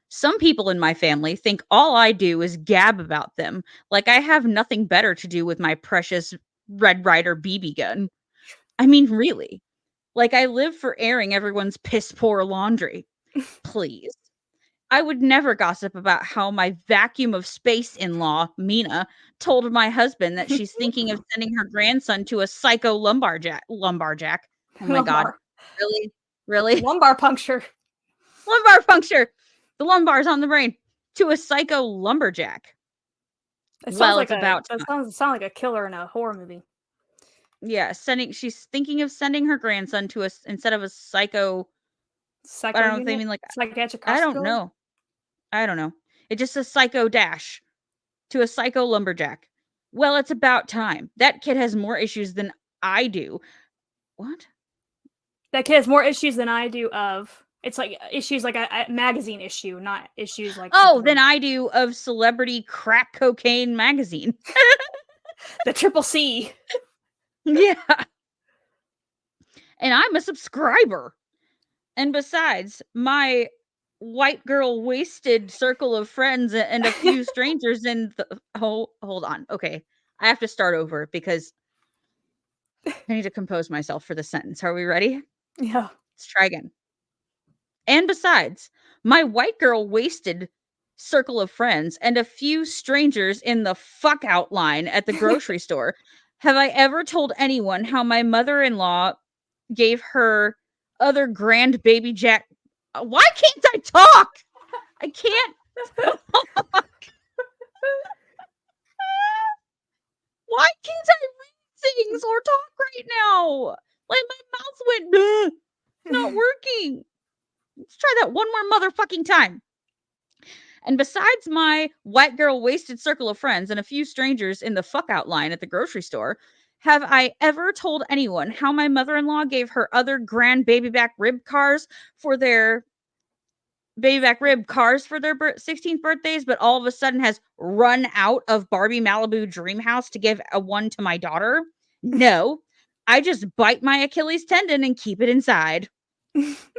Some people in my family think all I do is gab about them, like I have nothing better to do with my precious Red Ryder BB gun. I mean, really. Like I live for airing everyone's piss poor laundry. Please. I would never gossip about how my vacuum of space in-law, Mina, told my husband that she's thinking of sending her grandson to a psycho lumbar jack. Oh my god. Really? Really? Lumbar puncture. Lumbar puncture. The lumbar's on the brain. To a psycho lumberjack. It Well, sounds it's about time. Sounds like a killer in a horror movie. Yeah, she's thinking of sending her grandson to instead of a psycho. I don't know if they mean like psychiatric I don't hospital. know. I don't know. It just says psycho dash to a psycho lumberjack. Well, it's about time. That kid has more issues than I do. What? That kid has more issues than I do of. It's like issues like a magazine issue, not issues like. Oh, than I do of celebrity crack cocaine magazine. The Triple C. Yeah. And I'm a subscriber. And besides, my white girl wasted circle of friends and a few strangers in the hold on. Okay. I have to start over because I need to compose myself for the sentence. Are we ready? Yeah. Let's try again. And besides, my white girl wasted circle of friends and a few strangers in the fuck out line at the grocery store. Have I ever told anyone how my mother-in-law gave her other grand baby Jack? Why can't I talk? I can't talk. Why can't I read things or talk right now? Like my mouth went, bleh. It's not working. Let's try that one more motherfucking time. And besides my white girl wasted circle of friends and a few strangers in the fuck out line at the grocery store, have I ever told anyone how my mother-in-law gave her other grand baby back rib cars for their 16th birthdays, but all of a sudden has run out of Barbie Malibu Dream House to give a one to my daughter? No, I just bite my Achilles tendon and keep it inside.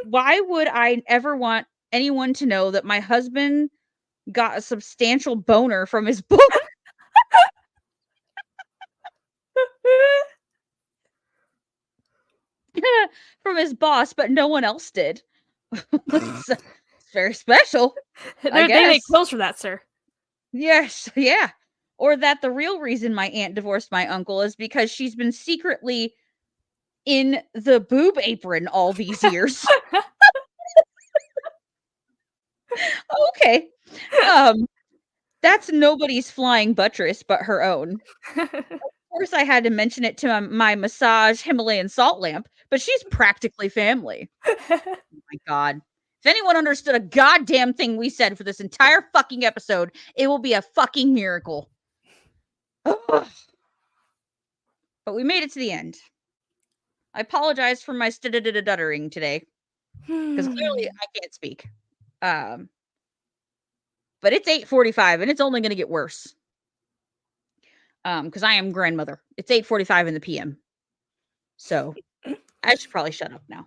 Why would I ever want anyone to know that my husband got a substantial boner from his book? From his boss, but no one else did. It's very special. I guess. They make clothes for that, sir. Yes, yeah. Or that the real reason my aunt divorced my uncle is because she's been secretly in the boob apron all these years. Okay. That's nobody's flying buttress but her own. course, I had to mention it to my massage Himalayan salt lamp, but she's practically family. Oh my God. If anyone understood a goddamn thing we said for this entire fucking episode, it will be a fucking miracle. Ugh. But we made it to the end. I apologize for my stuttering today, because clearly I can't speak. But it's 8:45 and it's only going to get worse. Because I am grandmother. It's 8:45 in the PM. So I should probably shut up now.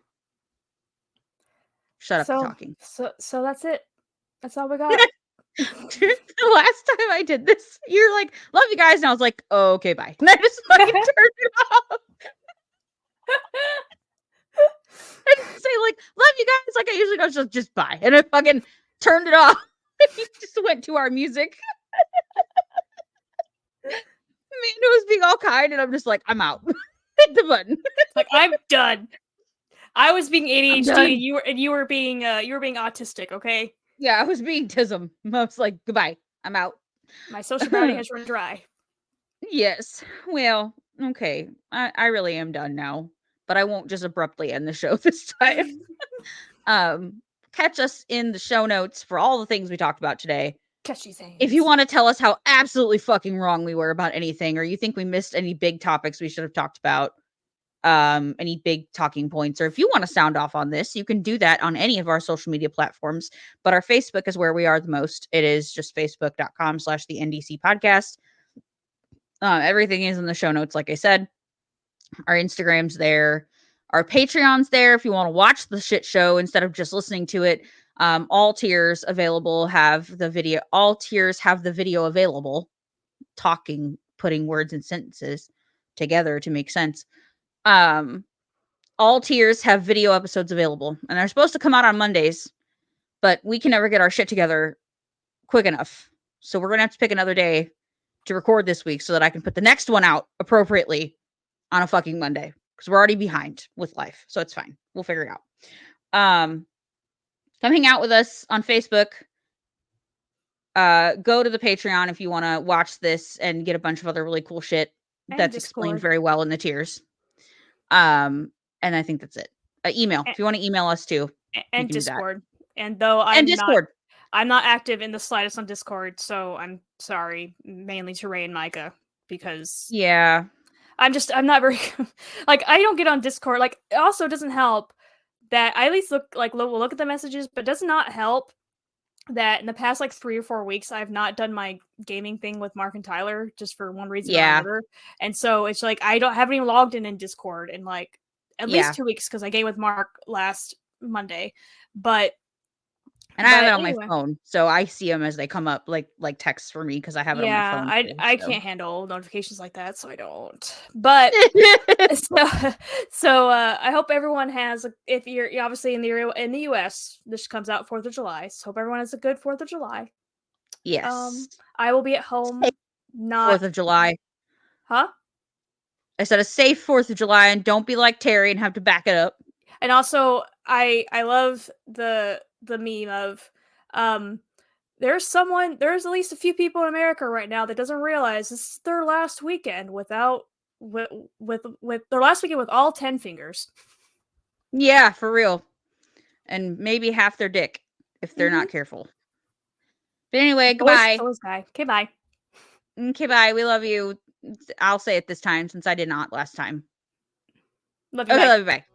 Shut up the talking. So that's it. That's all we got. The last time I did this, you're like, love you guys. And I was like, oh, okay, bye. And I just fucking turned it off. I didn't say, like, love you guys. Like I usually go, just bye. And I fucking turned it off. We just went to our music. Amanda was being all kind, and I'm just like, I'm out. Hit the button. Like, I'm done. I was being ADHD, and you were being autistic. Okay. Yeah, I was being tism. I was like, goodbye. I'm out. My social battery has run dry. Yes. Well, okay. I really am done now, but I won't just abruptly end the show this time. Catch us in the show notes for all the things we talked about today. Catchy things. If you want to tell us how absolutely fucking wrong we were about anything, or you think we missed any big topics we should have talked about, any big talking points, or if you want to sound off on this, you can do that on any of our social media platforms. But our Facebook is where we are the most. It is just facebook.com/the NDC podcast. Everything is in the show notes, like I said. Our Instagram's there. Our Patreon's there if you want to watch the shit show instead of just listening to it. All tiers available have the video. All tiers have the video available. Talking, putting words and sentences together to make sense. All tiers have video episodes available, and they're supposed to come out on Mondays, but we can never get our shit together quick enough. So we're going to have to pick another day to record this week so that I can put the next one out appropriately on a fucking Monday, because we're already behind with life. So it's fine. We'll figure it out. Come hang out with us on Facebook. Go to the Patreon if you want to watch this and get a bunch of other really cool shit that's explained very well in the tiers. And I think that's it. Email if you want to email us too. And Discord. And Discord. I'm not active in the slightest on Discord, so I'm sorry, mainly to Ray and Micah, because I'm not very like, I don't get on Discord. Like, it also doesn't help that I at least look at the messages, but does not help that in the past like 3 or 4 weeks I've not done my gaming thing with Mark and Tyler, just for one reason or another. And so it's like I haven't even logged in Discord in like at least 2 weeks, because I gamed with Mark last Monday. And I have it on my phone, so I see them as they come up, like texts for me, because I have it on my phone. I can't handle notifications like that, so I don't. But so I hope everyone has. If you're obviously in the US, this comes out 4th of July. So hope everyone has a good 4th of July. Yes. I will be at home. Not 4th of July. Huh? I said a safe 4th of July, and don't be like Terry and have to back it up. And also, I love the meme of there's at least a few people in America right now that doesn't realize this is their last weekend with their last weekend with all 10 fingers. Yeah, for real. And maybe half their dick if they're not careful. But anyway, goodbye. Okay, bye. Okay, bye. We love you. I'll say it this time since I did not last time. Love you. Okay, love you. Bye.